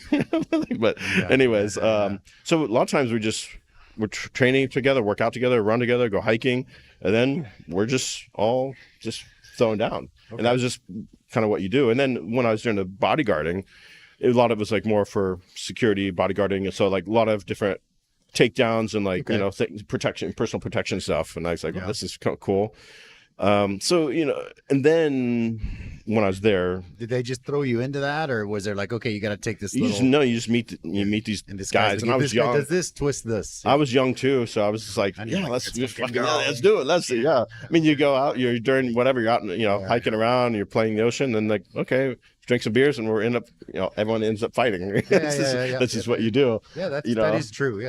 But anyways, so a lot of times we're training together, work out together, run together, go hiking, and then we're just all throwing down, and that was just kind of what you do. And then when I was doing the bodyguarding, a lot of it was like more for security bodyguarding, and so like a lot of different takedowns and like protection, personal protection stuff, and I was like, oh, this is cool. So and then when I was there, did they just throw you into that, or was there like, okay, you got to take this? You just meet these guys, and I was young. Does this twist this? I was young too, so I was just like, let's do it. Let's see, I mean, you go out, you're doing whatever, you're out, hiking around, you're playing the ocean, and like, okay, drink some beers, and everyone ends up fighting. This is what you do. Yeah, that is true.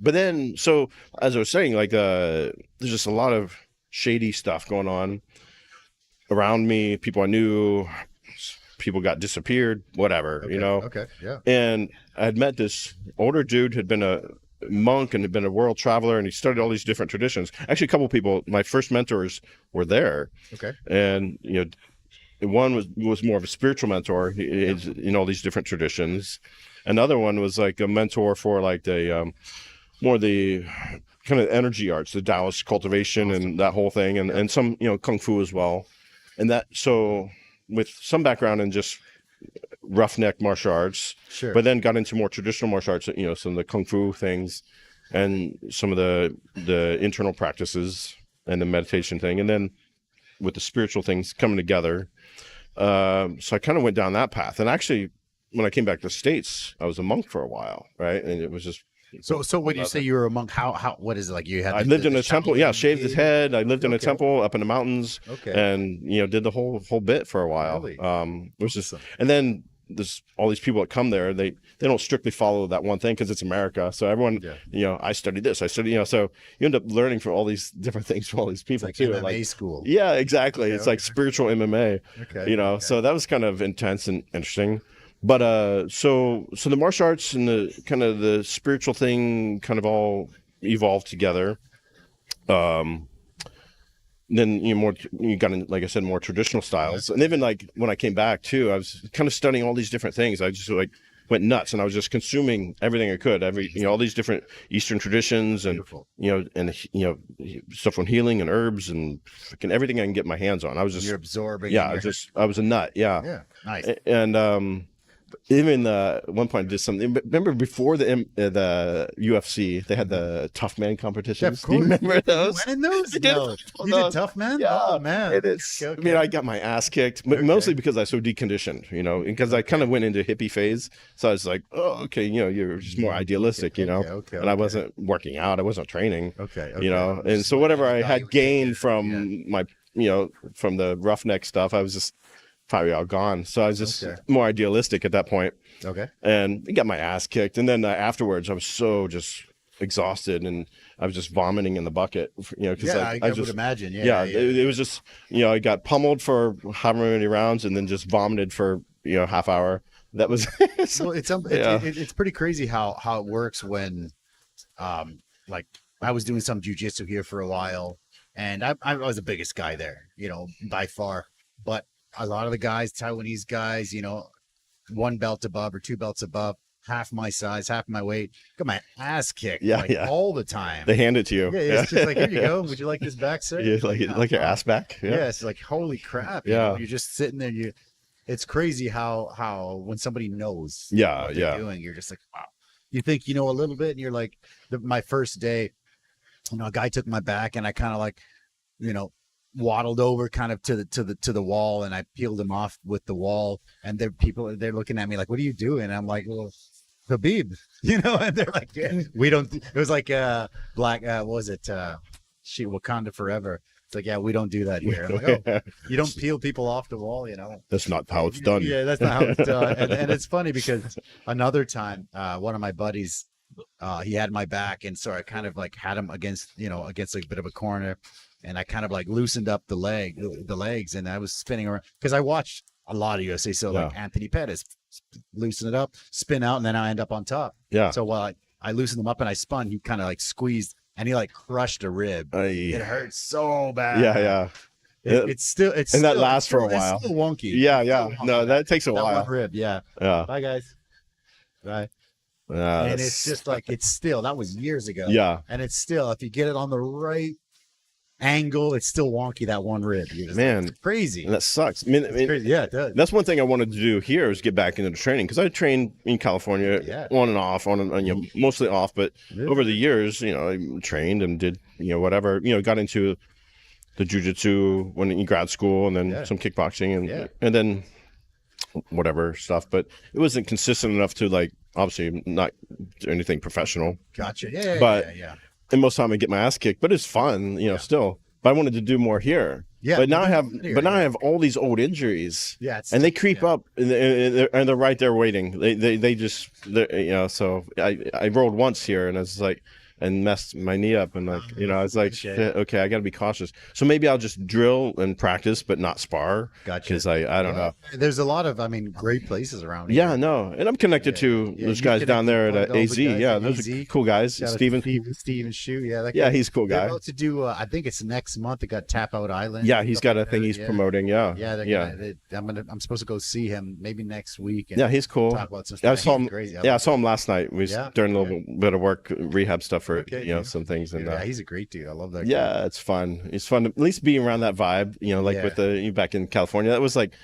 But then, so as I was saying, like, there's just a lot of shady stuff going on around me. People I knew, people got disappeared, whatever, And I had met this older dude, had been a monk and had been a world traveler, and he studied all these different traditions. Actually, a couple of people, my first mentors were there. Okay. And, one was more of a spiritual mentor in all these different traditions. Another one was like a mentor for like the more the kind of energy arts, the Taoist cultivation and that whole thing, and some kung fu as well. And that, so with some background in just roughneck martial arts, but then got into more traditional martial arts, some of the kung fu things and some of the internal practices and the meditation thing, and then with the spiritual things coming together. So I kind of went down that path. And actually, when I came back to the States, I was a monk for a while, right? And it was just... So when you say you were a monk, how what is it like? You had I lived in a temple, shaved his head. I lived in a temple up in the mountains, and did the whole bit for a while. Really? Which is, and then there's all these people that come there. They don't strictly follow that one thing because it's America. So everyone, I studied this, so you end up learning from all these different things from all these people. It's like too. MMA school. Yeah, exactly. It's like spiritual MMA. So that was kind of intense and interesting. But so the martial arts and the kind of the spiritual thing kind of all evolved together. Then you got in, like I said, more traditional styles. And even like when I came back too, I was kind of studying all these different things. I just like went nuts, and I was just consuming everything I could, all these different Eastern traditions, and stuff on healing and herbs and freaking everything I can get my hands on. I was just you're absorbing. Yeah, I was a nut. Yeah. Yeah. Nice. And even at one point I did something. Remember before the UFC, they had the Tough Man competitions. Do you remember those? You went in those? I did. No. You did Tough Man? Yeah. Oh man. It's, I mean, I got my ass kicked, but mostly because I was so deconditioned, you know, because I kind of went into hippie phase. So I was like, oh, okay, you know, you're just more idealistic, you know, and I wasn't working out, I wasn't training, you know, and so whatever I had gained from my, you know, from the roughneck stuff, I was just probably all gone. So I was just more idealistic at that point. And I got my ass kicked. And then afterwards, I was so just exhausted and I was just vomiting in the bucket, you know, because I would imagine. It was just, you know, I got pummeled for however many rounds and then just vomited for, you know, half hour. That was well, it's pretty crazy how it works when like I was doing some jujitsu here for a while and I was the biggest guy there, you know, by far. But a lot of the guys, Taiwanese guys, you know, 1 belt above or 2 belts above, half my size, half my weight, got my ass kicked all the time. They hand it to you. Yeah, it's just like, here you go. Would you like this back, sir? Yeah, like your ass back? Yeah, it's like, holy crap. You know, you're just sitting there. It's crazy how when somebody knows what they're doing, you're just like, wow. You think you know a little bit, and you're like, my first day, you know, a guy took my back, and I kind of like, you know, waddled over kind of to the wall, and I peeled him off with the wall, and they're looking at me like, what are you doing? And I'm like, well, Habib, you know, and they're like, we don't, it was like black, what was it? Wakanda Forever. It's like, yeah, we don't do that here. I'm like, oh, you don't peel people off the wall, you know? That's not how it's done. Yeah, that's not how it's done. And it's funny because another time, one of my buddies, he had my back, and so I kind of like had him against like a bit of a corner, and I kind of like loosened up the legs, and I was spinning around because I watched a lot of UFC. So like Anthony Pettis, loosen it up, spin out, and then I end up on top. Yeah. So while I loosened them up and I spun, he kind of like squeezed, and he like crushed a rib. It hurt so bad. Yeah. It's and that lasts for a while. It's still wonky. Yeah. No, that takes a while. One rib. Yeah. Bye guys. Bye. And it's just like, it's still, that was years ago. Yeah. And it's still, if you get it on the right angle, it's still wonky, that one rib. Man, it's crazy. And that sucks. I mean, yeah, it does. That's one thing I wanted to do here is get back into the training, because I trained in California on and off, mostly off, but over the years, you know, I trained and did, you know, whatever, you know, got into the jiu-jitsu when in grad school, and then some kickboxing and then whatever stuff, but it wasn't consistent enough to, like, obviously not do anything professional. Gotcha. And most of the time I get my ass kicked, but it's fun, you know, still. But I wanted to do more here. Yeah. But now I have all these old injuries. Yeah. And they creep up, and they're right there waiting. They just, you know. So I rolled once here, and I was like, and messed my knee up, and like, you know, I was like, shit, okay, I got to be cautious. So maybe I'll just drill and practice, but not spar. Gotcha. Because I don't know. There's a lot of, great places around here. Yeah, no, and I'm connected to those guys down there at AZ. Yeah, those are cool guys. Steven Shu. Yeah, yeah, he's a cool guy. They're about to do, I think it's next month. They got Tap Out Island. Yeah, he's got a thing he's promoting. Yeah. I'm supposed to go see him maybe next week. Yeah, he's cool. Talk about some stuff. I saw him. I saw him last night. We was doing a little bit of work, rehab stuff for some things. And he's a great dude. I love that. Yeah, it's fun. It's fun to at least be around that vibe. You know, like with the back in California, that was like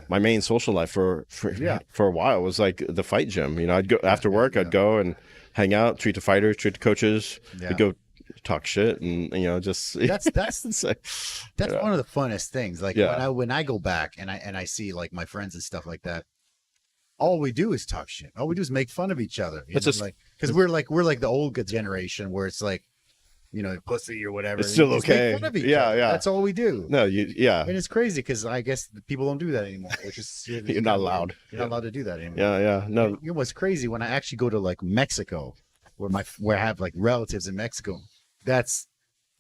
my main social life for a while. Was like the fight gym. You know, I'd go after work. I'd go and hang out, treat the fighters, treat the coaches. We'd go talk shit, and you know, just that's one of the funnest things. Like when I go back and I see like my friends and stuff like that, all we do is talk shit. All we do is make fun of each other. It's just like, because we're like the old generation where it's like, you know, pussy or whatever. It's still okay. Make fun of each other. That's all we do. No, and it's crazy because I guess people don't do that anymore. Which is you're not allowed. You're not allowed to do that anymore. Yeah. No. You know what's crazy, when I actually go to like Mexico, where I have like relatives in Mexico, that's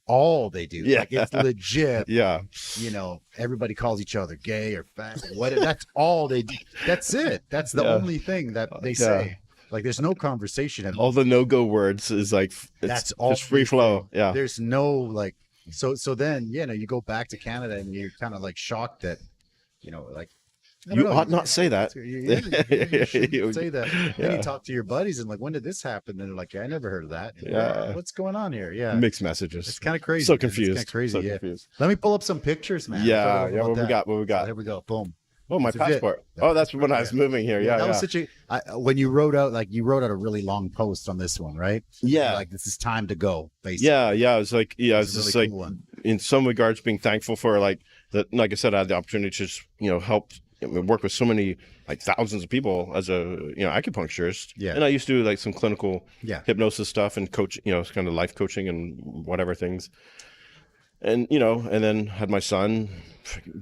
all they do. Yeah. Like, it's legit. Yeah. You know, everybody calls each other gay or fat. That's all they do. That's it. That's the only thing that they say. Like, there's no conversation at all. All the no-go words is like, that's all just free flow. Yeah. There's no like, so then, you know, you go back to Canada and you're kind of like shocked that, you know, like, you ought not say that. You shouldn't say that. Then you talk to your buddies and like, when did this happen? And they're like, I never heard of that. Yeah. What's going on here? Yeah. Mixed messages. It's kind of crazy. So confused. It's kind of crazy. Confused. Let me pull up some pictures, man. Yeah. What we got? Here we go. Boom. Oh, my passport. Oh, that's when I was moving here. Yeah, that was such a when you wrote out a really long post on this one, right? Yeah, like this is time to go. Basically. Yeah. I was like, I was just really like, cool in some regards, being thankful for like that. Like I said, I had the opportunity to just help work with so many like thousands of people as a acupuncturist. Yeah, and I used to do like some clinical hypnosis stuff and coach, kind of life coaching and whatever things. And and then had my son,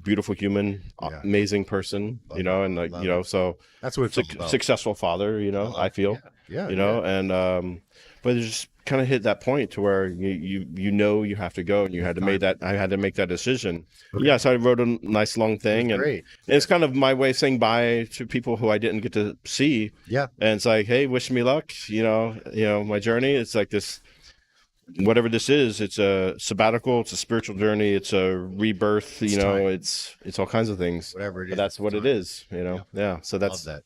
beautiful human, amazing person, and like so that's what it's about. Successful father, I feel, and but it just kind of hit that point to where you have to go, and I had to make that decision. Okay. So I wrote a nice long thing, and it's kind of my way of saying bye to people who I didn't get to see. Yeah, and it's like, hey, wish me luck, my journey. It's like this. Whatever this is, it's a sabbatical, it's a spiritual journey, it's a rebirth, it's all kinds of things. Whatever it is. But that's what it is, Yeah. So that's that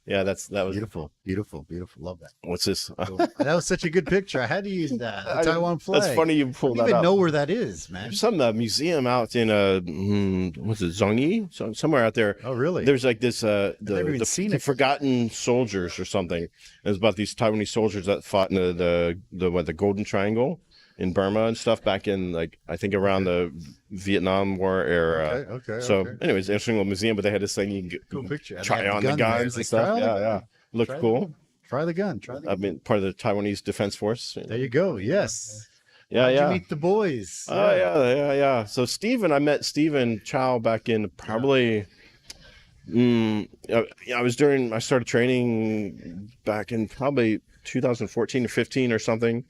was beautiful. Love that. What's this? That was such a good picture. I had to use that. The Taiwan flag. That's funny you pulled that up. I don't even know where that is, man. There's some museum out in what's it, Zhongyi? Somewhere out there. Oh, really? There's like this the forgotten soldiers or something. It's about these Taiwanese soldiers that fought in the Golden Triangle in Burma and stuff back in I think around the Vietnam War era. Okay. Anyways, interesting little museum, but they had this thing you can picture. Try on the guns and stuff. Yeah. Looked cool. Try the gun. I've been part of the Taiwanese Defense Force. There you go. Yes. Yeah. How'd you meet the boys? Oh, yeah. So I met Stephen Chow back in probably. I started training back in probably 2014 or 15 or something.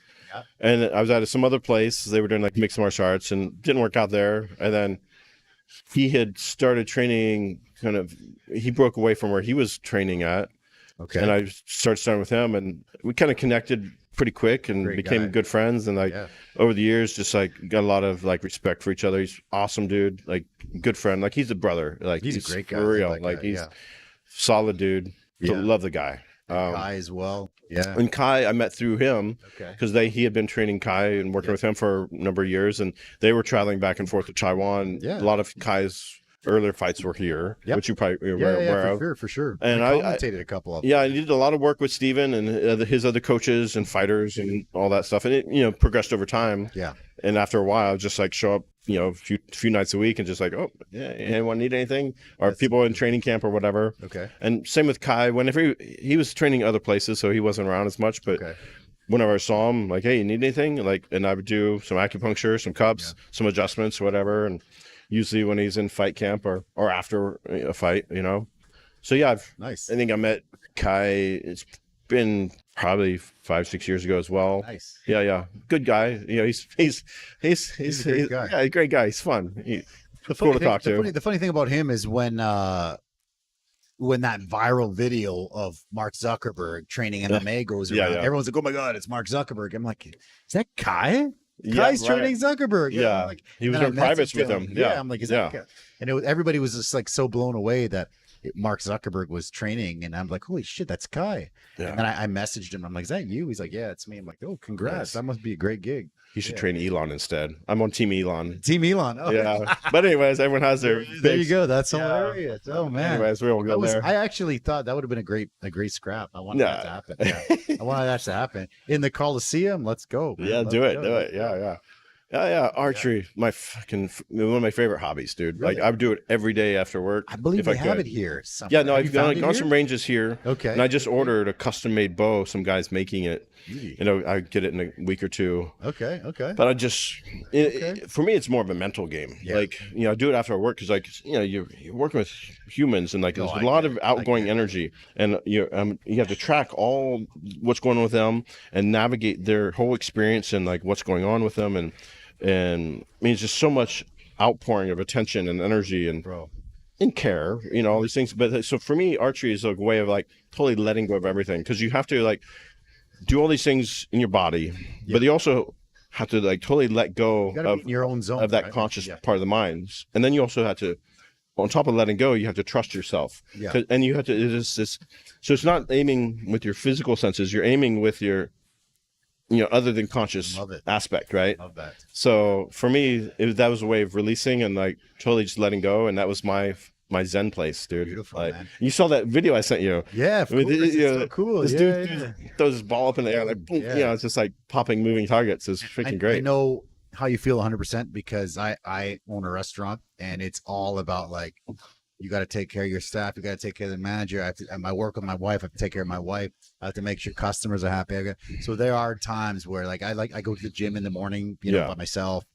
And I was at some other place. They were doing like mixed martial arts and didn't work out there. And then he had started training he broke away from where he was training at. Okay. And I started with him, and we kind of connected pretty quick and became good friends. And over the years, just got a lot of respect for each other. He's awesome dude, good friend. He's a brother. He's a great guy. For real. He's solid dude. Yeah. Love the guy. Kai as well. Yeah. And Kai, I met through him because he had been training Kai and working with him for a number of years, and they were traveling back and forth to Taiwan. Yeah. A lot of Kai's earlier fights were here, which you probably were aware of. For sure. And I commentated a couple of them. Yeah, I did a lot of work with Steven and his other coaches and fighters and all that stuff, and it progressed over time. Yeah. And after a while, just show up, a few nights a week and just anyone need anything? Or people in training camp or whatever. Okay. And same with Kai. Whenever he was training other places, so he wasn't around as much, but whenever I saw him, hey, you need anything? And I would do some acupuncture, some cups, some adjustments, whatever. And usually when he's in fight camp or after a fight, So nice. I think I met Kai. It's been probably 5-6 years ago as well. Nice. Yeah. Good guy. He's a great guy. Yeah, a great guy. He's fun. Cool to talk to. The funny thing about him is when that viral video of Mark Zuckerberg training MMA goes around, everyone's like, "Oh my God, it's Mark Zuckerberg!" I'm like, "Is that Kai? Kai's training Zuckerberg." Yeah, he was in privates with him. Yeah, I'm like, "Is that Kai?" And everybody was just so blown away that Mark Zuckerberg was training, and I'm like, holy shit, that's Kai. Yeah. And then I messaged him. I'm like, is that you? He's like, yeah, it's me. I'm like, oh, congrats. Nice. That must be a great gig. You should train Elon instead. I'm on Team Elon. Team Elon. Oh. Yeah. But anyways, everyone has their There you go. That's hilarious. Oh man. Anyways, we all go there. I actually thought that would have been a great scrap. I wanted that to happen. Yeah. I wanted that to happen. In the Coliseum, let's go. Man. Yeah, do it. Yeah. Archery, one of my favorite hobbies, dude. Really? I would do it every day after work. I believe they have it here. Somewhere. Yeah, no, I've gone some ranges here. Okay. And I just ordered a custom-made bow. Some guy's making it. I get it in a week or two. Okay. But I just, for me, it's more of a mental game. Yeah. I do it after I work because, you're working with humans and there's a lot of outgoing energy, and you have to track all what's going on with them and navigate their whole experience and what's going on with them and it's just so much outpouring of attention and energy and care, all these things. But so for me, archery is a way of totally letting go of everything, because you have to do all these things in your body, but you also have to totally let go of your own zone, of that conscious part of the mind. And then you also have to, on top of letting go, you have to trust yourself. Yeah. And you have to, so it's not aiming with your physical senses, you're aiming with your, other than conscious aspect, right? Love that. So for me, that was a way of releasing and totally just letting go. And that was my my Zen place, dude. Beautiful, like, man. You saw that video I sent you. Yeah, of course. It's so cool. This dude throws his ball up in the air, like boom, it's just like popping moving targets. It's freaking great. I know how you feel 100% because I own a restaurant, and it's all about like, you got to take care of your staff. You got to take care of the manager. I have to, I work with my wife. I have to take care of my wife. I have to make sure customers are happy. So there are times where like I go to the gym in the morning, you know, by myself.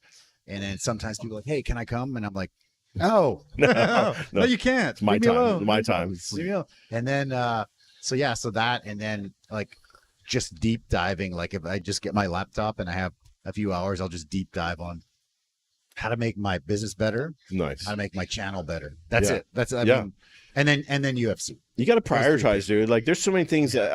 And then sometimes people are like, hey, can I come? And I'm like, no, no, you can't. It's my time. My time. And then, so that, and then like just deep diving. Like if I just get my laptop and I have a few hours, I'll just deep dive on how to make my business better. Nice. How to make my channel better. That's it. That's I mean, and then UFC. You got to prioritize, dude. Like there's so many things that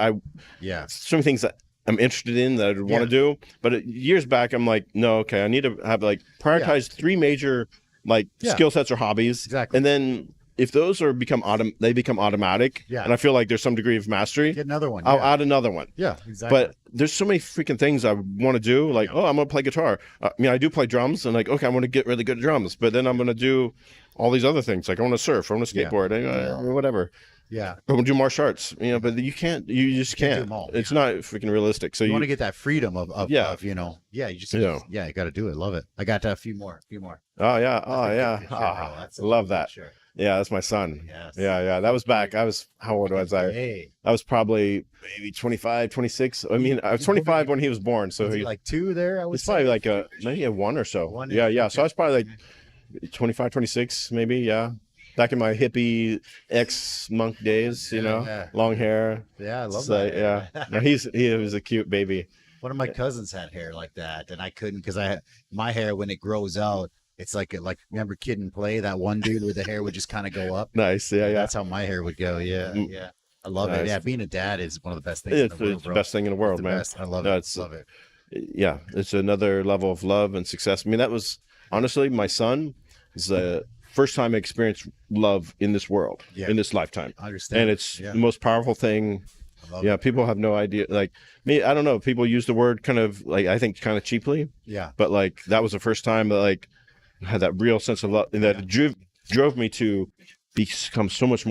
so many things that I'm interested in that I want to do. But years back, I'm like, no, okay, I need to have like prioritize 3 major like skill sets or hobbies. Exactly. And then if those are become automatic, and I feel like there's some degree of mastery, get another one. I'll add another one. Yeah, exactly. But there's so many freaking things I want to do. Like, oh, I'm gonna play guitar. I mean, I do play drums, and like, okay, I want to get really good at drums. But then I'm gonna do all these other things. Like, I want to surf, I want to skateboard, or whatever. Yeah, I want to do martial arts. You know, but you can't. You just can't. do them all, it's not freaking realistic. So you want to get that freedom of you know, you just you got to do it. Love it. I got a few more. Oh yeah. Love that. Sure. Yeah, that's my son. Yes. Yeah. That was back. I was, how old was I? I was probably maybe 25, 26. I mean, I was 25 when he was born. So he like 2 there. I was probably like maybe a 1 or so. Yeah. So I was probably like 25, 26, maybe. Yeah. Back in my hippie ex-monk days, you know, long hair. Yeah, I love that. Yeah. No, he was a cute baby. One of my cousins had hair like that, and I couldn't because my hair when it grows out, it's like remember Kid and Play, that one dude with the hair would just kind of go up. Nice, yeah. That's how my hair would go. Yeah. I love it. Yeah, being a dad is one of the best things. It's the best thing in the world, man. I love it. Love it. Yeah, it's another level of love and success. I mean, that was honestly my son is the first time I experienced love in this world, in this lifetime. I understand. And it's the most powerful thing. People have no idea. Like me, I don't know. People use the word kind of like, I think kind of cheaply. Yeah. But like, that was the first time that like I had that real sense of love, and that drove me to become so much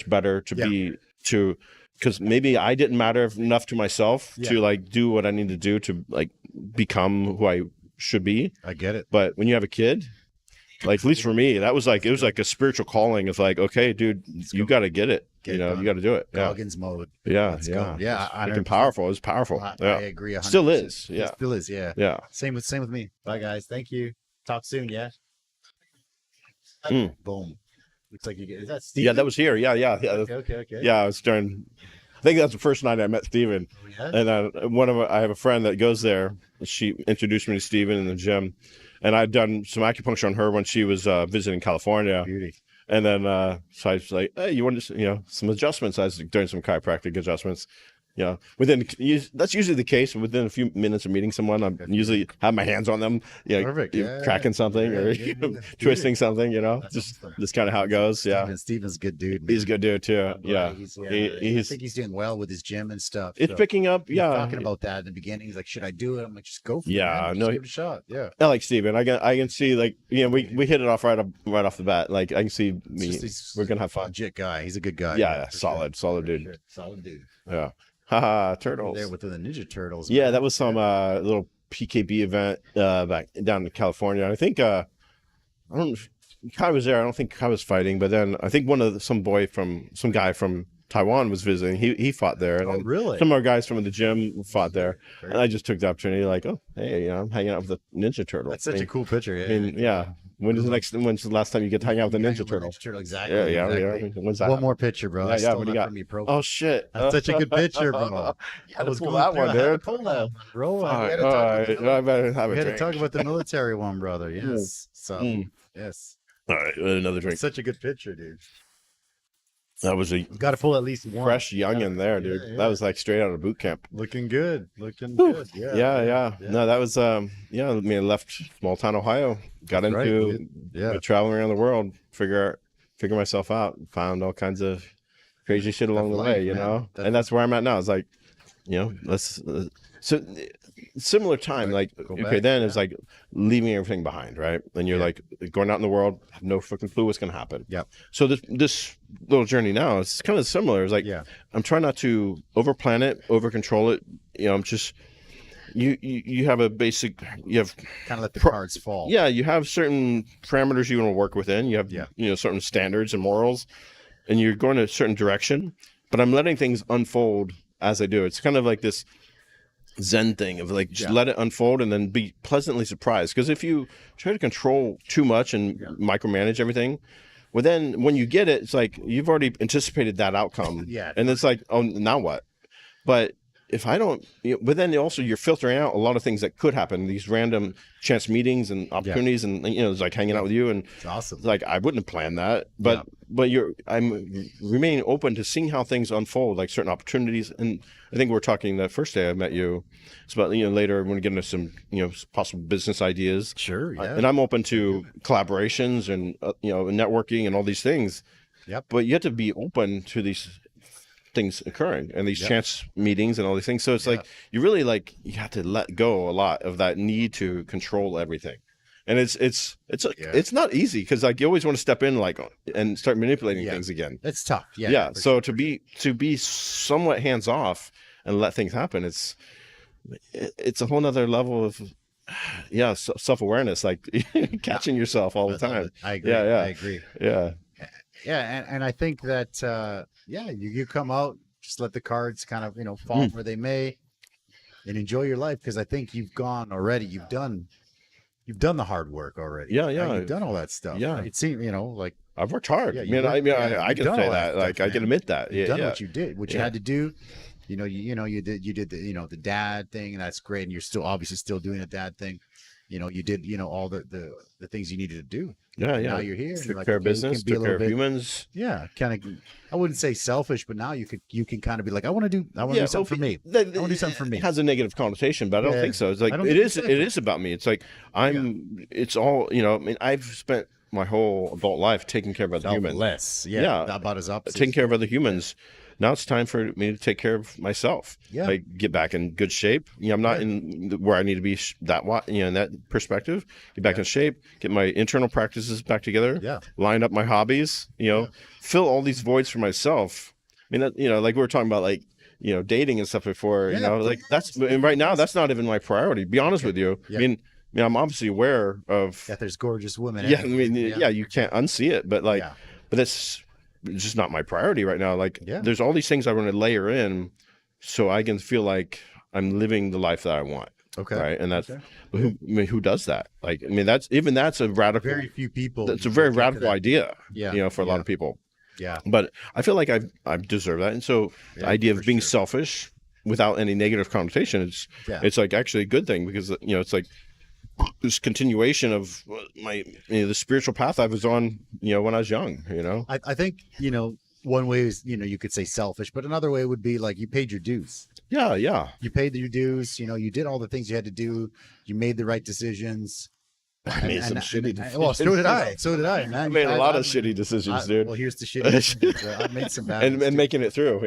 better because maybe I didn't matter enough to myself to like do what I need to do to like become who I should be. I get it. But when you have a kid, like at least for me, that was like, it was like a spiritual calling of like, okay, dude, you got to get it. You got to do it. Goggins mode. Yeah. Freaking powerful. It was powerful. I agree. 100%. Still is. Yeah. It still is. Yeah. Yeah. Same with me. Bye guys. Thank you. Talk soon. Yeah. Boom. Looks like you get. Is that Steven? Yeah, that was here. Yeah. Okay. Yeah, I was during. I think that's the first night I met Steven. And I have a friend that goes there. She introduced me to Steven in the gym, and I'd done some acupuncture on her when she was visiting California. Beauty. And then so I was like, hey, you want to, some adjustments? I was doing some chiropractic adjustments. Yeah, that's usually the case. Within a few minutes of meeting someone, I'm usually have my hands on them, perfect, cracking something or twisting something. Just kind of how it goes. Yeah, Steven's a good dude. Man. He's a good dude too. Yeah, I think he's doing well with his gym and stuff. It's picking up. Yeah, talking about that in the beginning. He's like, should I do it? I'm like, just go for it. Yeah, no, give it a shot. Yeah, I like Steven. I can see like we hit it off right off the bat. Like I can see we're gonna have fun. Legit guy. He's a good guy. Yeah, solid dude. Sure. Solid dude. Yeah. Haha, turtles. There with the Ninja Turtles. Yeah, that was some little PKB event back down in California. I think I don't. Kai was there. I don't think Kai was fighting, but then I think some guy from Taiwan was visiting. He fought there. Oh, really? Some of our guys from the gym fought there, and I just took the opportunity, like, oh, hey, I'm hanging out with the Ninja Turtle. That's such a cool picture. Yeah. I mean, yeah. When's the last time you get to hang out with the Ninja Turtle? Exactly. Yeah. When's that? One more picture, bro. Yeah. What do you got? Oh shit! That's such a good picture, bro. I was pull that one, dude. Pull that one, bro. I better have a drink. We had to talk about the military one, brother. Yes. So yes. All right, another drink. Such a good picture, dude. That was got to pull at least one fresh young in there, dude. Yeah. That was like straight out of boot camp. Looking good. Yeah. No, that was I left small town Ohio, got into traveling around the world, figure myself out, found all kinds of crazy shit along the way, you know. And that's where I'm at now. It's like, let's So similar time, like, okay, then it's like leaving everything behind, right? And you're like going out in the world, have no fucking clue what's going to happen. Yep. So this little journey now is kind of similar. It's like, I'm trying not to over plan it, over control it. You know, I'm just, you have a basic, you have kind of let the cards fall. Yeah. You have certain parameters you want to work within. You have, you know, certain standards and morals, and you're going a certain direction, but I'm letting things unfold as I do. It's kind of like this Zen thing of like, just let it unfold and then be pleasantly surprised. Because if you try to control too much and micromanage everything, well, then when you get it, it's like you've already anticipated that outcome. And it's like, oh, now what? But if I don't, you know, but then also you're filtering out a lot of things that could happen, these random chance meetings and opportunities, and you know, it's like hanging out with you, and it's awesome. Like I wouldn't have planned that, but I'm remaining open to seeing how things unfold, like certain opportunities. And I think we were talking that first day I met you. It's about, you know, later when we get into some, you know, possible business ideas. Sure. Yeah. And I'm open to collaborations and you know, networking and all these things. Yep. But you have to be open to these things occurring and these chance meetings and all these things. So it's like you really like you have to let go a lot of that need to control everything. And it's not easy because like you always want to step in like and start manipulating things again. It's tough. So to be somewhat hands off and let things happen, it's a whole nother level of self-awareness, like catching yourself all the time. I agree. I agree. Yeah, and I think that you come out, just let the cards kind of, you know, fall where they may, and enjoy your life, because I think you've gone already. You've done the hard work already. You've done all that stuff. It seems, you know, like I've worked hard. I can say that. Like I can admit that. You've done what you did, what you had to do. You know, you did the, you know, the dad thing, and that's great. And you're still obviously still doing the dad thing. You know, you did, you know, all the things you needed to do. Now you're here. Took care of business, took care of humans. Yeah, kind of. I wouldn't say selfish, but now you can kind of be like, I want to do something for me. I want to do something for me. It has a negative connotation, but I don't think so. It's like it is about me. It's like it's all, you know. I mean, I've spent my whole adult life taking care of other humans. About as opposite. Taking care of other humans. Now it's time for me to take care of myself. Like get back in good shape. You know, I'm not in where I need to be in that perspective. Get back in shape. Get my internal practices back together. Line up my hobbies. You know, fill all these voids for myself. I mean, you know, like we were talking about, like, you know, dating and stuff before. You know, like and right now that's not even my priority. To be honest with you. I mean, I'm obviously aware of that there's gorgeous women. I mean, you can't unsee it, but like, but that's just not my priority right now. Like there's all these things I want to layer in so I can feel like I'm living the life that I want. Right. And that's who does that? Like, I mean, that's a radical, very few people. That's a very radical idea, you know, for a lot of people. But I feel like I deserve that. And so the idea of being selfish without any negative connotation, it's like actually a good thing, because, you know, it's like this continuation of my, you know, the spiritual path I was on, you know, when I was young, you know. I think, you know, one way is, you know, you could say selfish, but another way would be like you paid your dues. You paid your dues, you know, you did all the things you had to do. You made the right decisions. I made some shitty decisions. Well, so did I. Man. I made a lot of shitty decisions, dude. Well, here's the shitty decisions. I made some bad and making it through,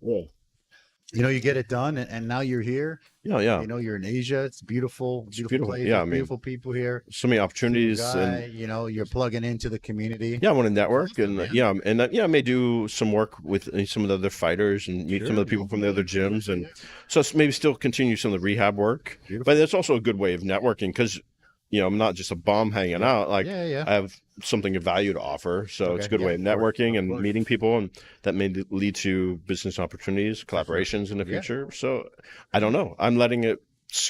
You know, you get it done, and now you're here. You know, you're in Asia. It's beautiful place. Beautiful people here. So many opportunities, and you know, you're plugging into the community. I want to network, and I may do some work with some of the other fighters and meet some of the people from the other gyms, and so maybe still continue some of the rehab work. But it's also a good way of networking, because, you know, I'm not just a bum hanging out. Like, I have something of value to offer. So it's a good way of networking and meeting people, and that may lead to business opportunities, collaborations in the future. So I don't know. I'm letting it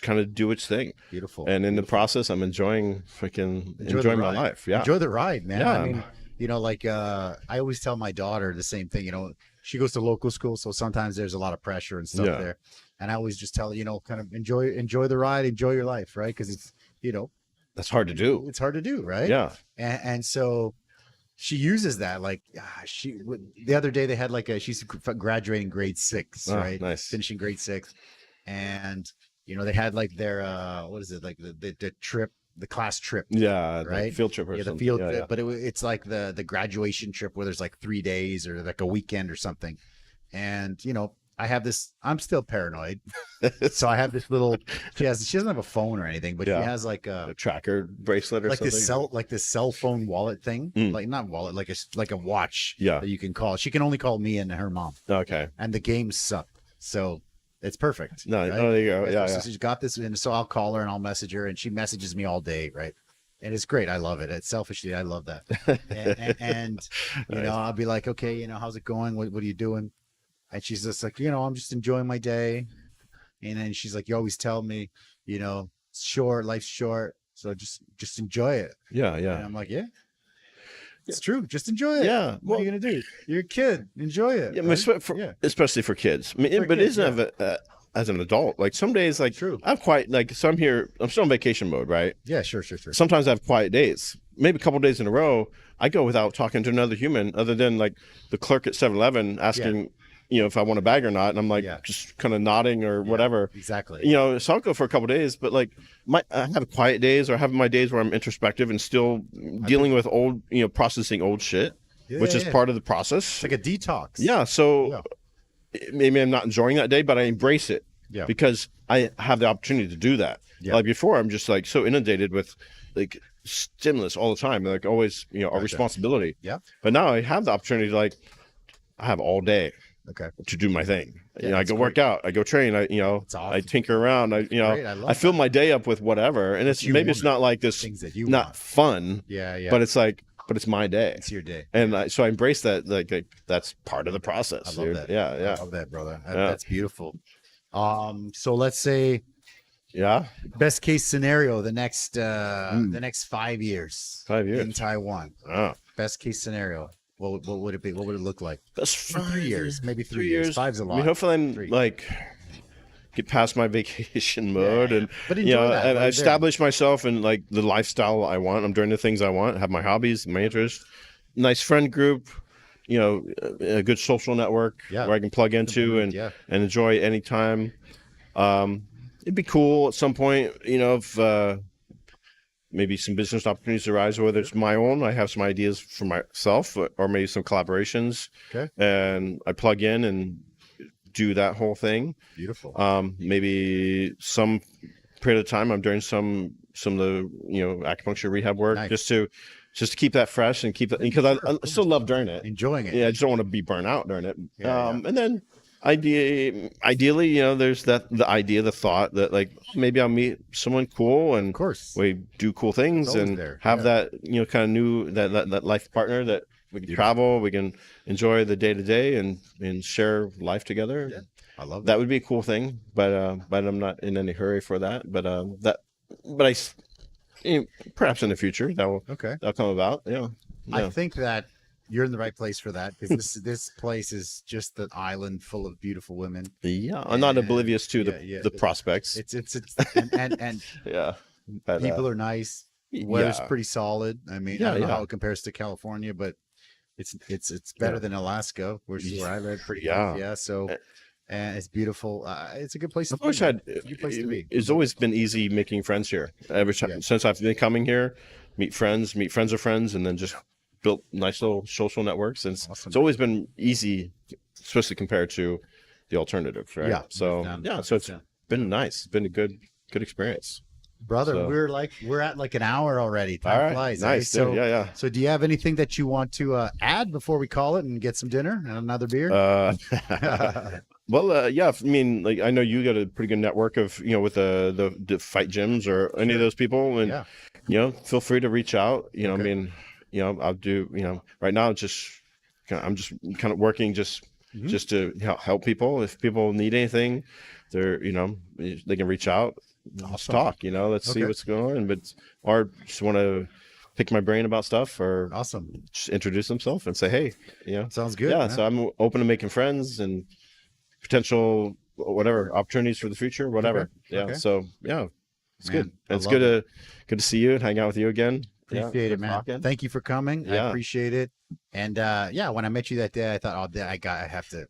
kind of do its thing. Beautiful. And in the process, I'm enjoying my life. Enjoy the ride, man. I mean, you know, like I always tell my daughter the same thing. You know, she goes to local school, so sometimes there's a lot of pressure and stuff there. And I always just tell her, you know, kind of enjoy the ride, enjoy your life, right? Because it's, you know, that's hard to do. It's hard to do, right? And so she uses that. Like, the other day they had like she's graduating grade 6, right? Nice. Finishing grade 6, and you know they had like their what is it, like the trip, the class trip, right? Like field trip or something. The field trip, but it's like the graduation trip where there's like 3 days or like a weekend or something, and you know I have this. I'm still paranoid, so I have this little. She doesn't have a phone or anything, but she has like a tracker bracelet or like something. this cell phone wallet thing, like not wallet, like a watch. Yeah, that you can call. She can only call me and her mom. Okay. And the games suck, so it's perfect. No, right? there you go. Yeah, so she's got this, and so I'll call her and I'll message her, and she messages me all day, right? And it's great. I love it. It's selfishly, I love that. and you know, I'll be like, okay, you know, how's it going? What are you doing? And she's just like, you know, I'm just enjoying my day. And then she's like, you always tell me, you know, it's short, life's short, so just enjoy it. Yeah, yeah. And I'm like, yeah, it's true. Just enjoy it. Yeah. What are you gonna do? You're a kid. Enjoy it. Yeah, right? Especially for kids. I mean, but kids, isn't it as an adult? Like some days, like True. I'm quite like so I'm here. I'm still in vacation mode, right? Yeah, sure. Sometimes I have quiet days. Maybe a couple days in a row, I go without talking to another human, other than like the clerk at 7-Eleven asking, you know, if I want a bag or not, and I'm like just kind of nodding or whatever. Exactly. You know, so I'll go for a couple days, but like I have quiet days, or I have my days where I'm introspective and still dealing with old, you know, processing old shit, which is part of the process. It's like a detox. Yeah. So maybe I'm not enjoying that day, but I embrace it because I have the opportunity to do that. Yeah. Like before, I'm just like so inundated with like stimulus all the time, like always, you know, a responsibility. Yeah. But now I have the opportunity to like, I have all day. Okay. To do my thing. Yeah, you know, I go work out, I go train, I, you know, awesome. I tinker around, I fill my day up with whatever. And it's maybe it's not like this, things that you not want. fun. Yeah. But it's like, but it's my day. It's your day. And so I embrace that. Like that's part of the process. I love that. Yeah. I love that, brother. That's beautiful. So let's say, best case scenario, the next 5 years. 5 years in Taiwan. Oh. Best case scenario. What would it be? What would it look like? That's 3 years, maybe 3 years. 5's a lot. I mean, hopefully I'm like get past my vacation mode and but you know, that, and I establish myself in like the lifestyle I want. I'm doing the things I want, have my hobbies, my interests, nice friend group, you know, a good social network where I can plug into and enjoy anytime. It'd be cool at some point, you know, if maybe some business opportunities arise, whether it's my own, I have some ideas for myself, or maybe some collaborations. Okay. And I plug in and do that whole thing. Beautiful. Maybe some period of time I'm doing some of the, you know, acupuncture rehab work just to keep that fresh and keep it, because I still love doing it. Enjoying it. Yeah, I just don't want to be burnt out during it. And then ideally, you know, there's the thought that like maybe I'll meet someone cool and of course we do cool things and have that, you know, kind of new that life partner that we can travel, we can enjoy the day to day and share life together. Yeah. I love that. Would be a cool thing, but I'm not in any hurry for that. But I you know, perhaps in the future that'll come about. Yeah. I think that you're in the right place for that, because this place is just an island full of beautiful women. Yeah, I'm not oblivious to the prospects. It's and yeah, people are nice. Weather's pretty solid. I mean, I don't know how it compares to California, but it's better than Alaska, which is where I live. Pretty nice. Yeah. So. And it's beautiful. It's a good place to be. It's always been easy making friends here. Since I've been coming here, meet friends of friends, and then just built nice little social networks. And it's always been easy, especially compared to the alternative, right? Yeah. So so it's been nice. It's been a good experience. Brother, we're at like an hour already. Time flies. Nice. So, so do you have anything that you want to add before we call it and get some dinner and another beer? Well, I mean, like I know you got a pretty good network of, you know, with the fight gyms or any of those people, and you know, feel free to reach out. You know, I mean, you know, I'll do. You know, right now I'm just kind of working just to help people. If people need anything, they can reach out. Let's talk. You know, let's see what's going on. Or just want to pick my brain about stuff, or just introduce themselves and say, hey, you know, sounds good. Yeah, man. so I'm open to making friends and potential opportunities for the future, whatever. So it's good. It's good to see you and hang out with you again. Appreciate it, man. Talking. Thank you for coming. I appreciate it. And when I met you that day, I thought, I have to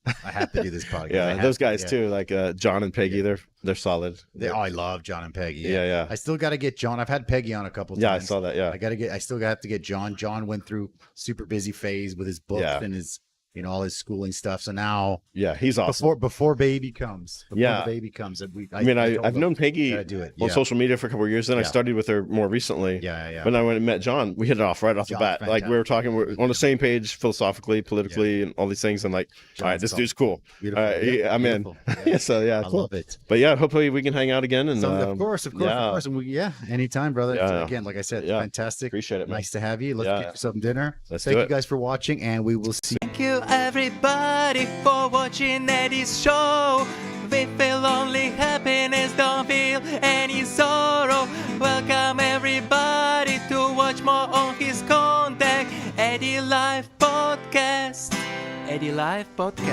do this podcast. Those guys too, like John and Peggy, they're solid. I love John and Peggy. Yeah. I still got to get John. I've had Peggy on a couple times. Yeah, I saw that. Yeah, I still have to get John. John went through super busy phase with his books and his all his schooling stuff. So now, he's awesome. Before baby comes, the baby comes, I've known Peggy on social media for a couple of years. Then I studied with her more recently. When I went and met John, we hit it off right off the bat. Fantastic. Like we were talking, we're on the same page philosophically, politically, and all these things. And like, all right, this dude's cool. I'm in. So I cool. love it. But hopefully we can hang out again. And of course. And anytime, brother. Again, like I said, fantastic. Appreciate it, man. Nice to have you. Let's get you some dinner. Thank you guys for watching, and we will see. Thank you everybody for watching Eddie's show. We feel only happiness, don't feel any sorrow. Welcome everybody to watch more on his content. Eddie Live Podcast. Eddie Live Podcast.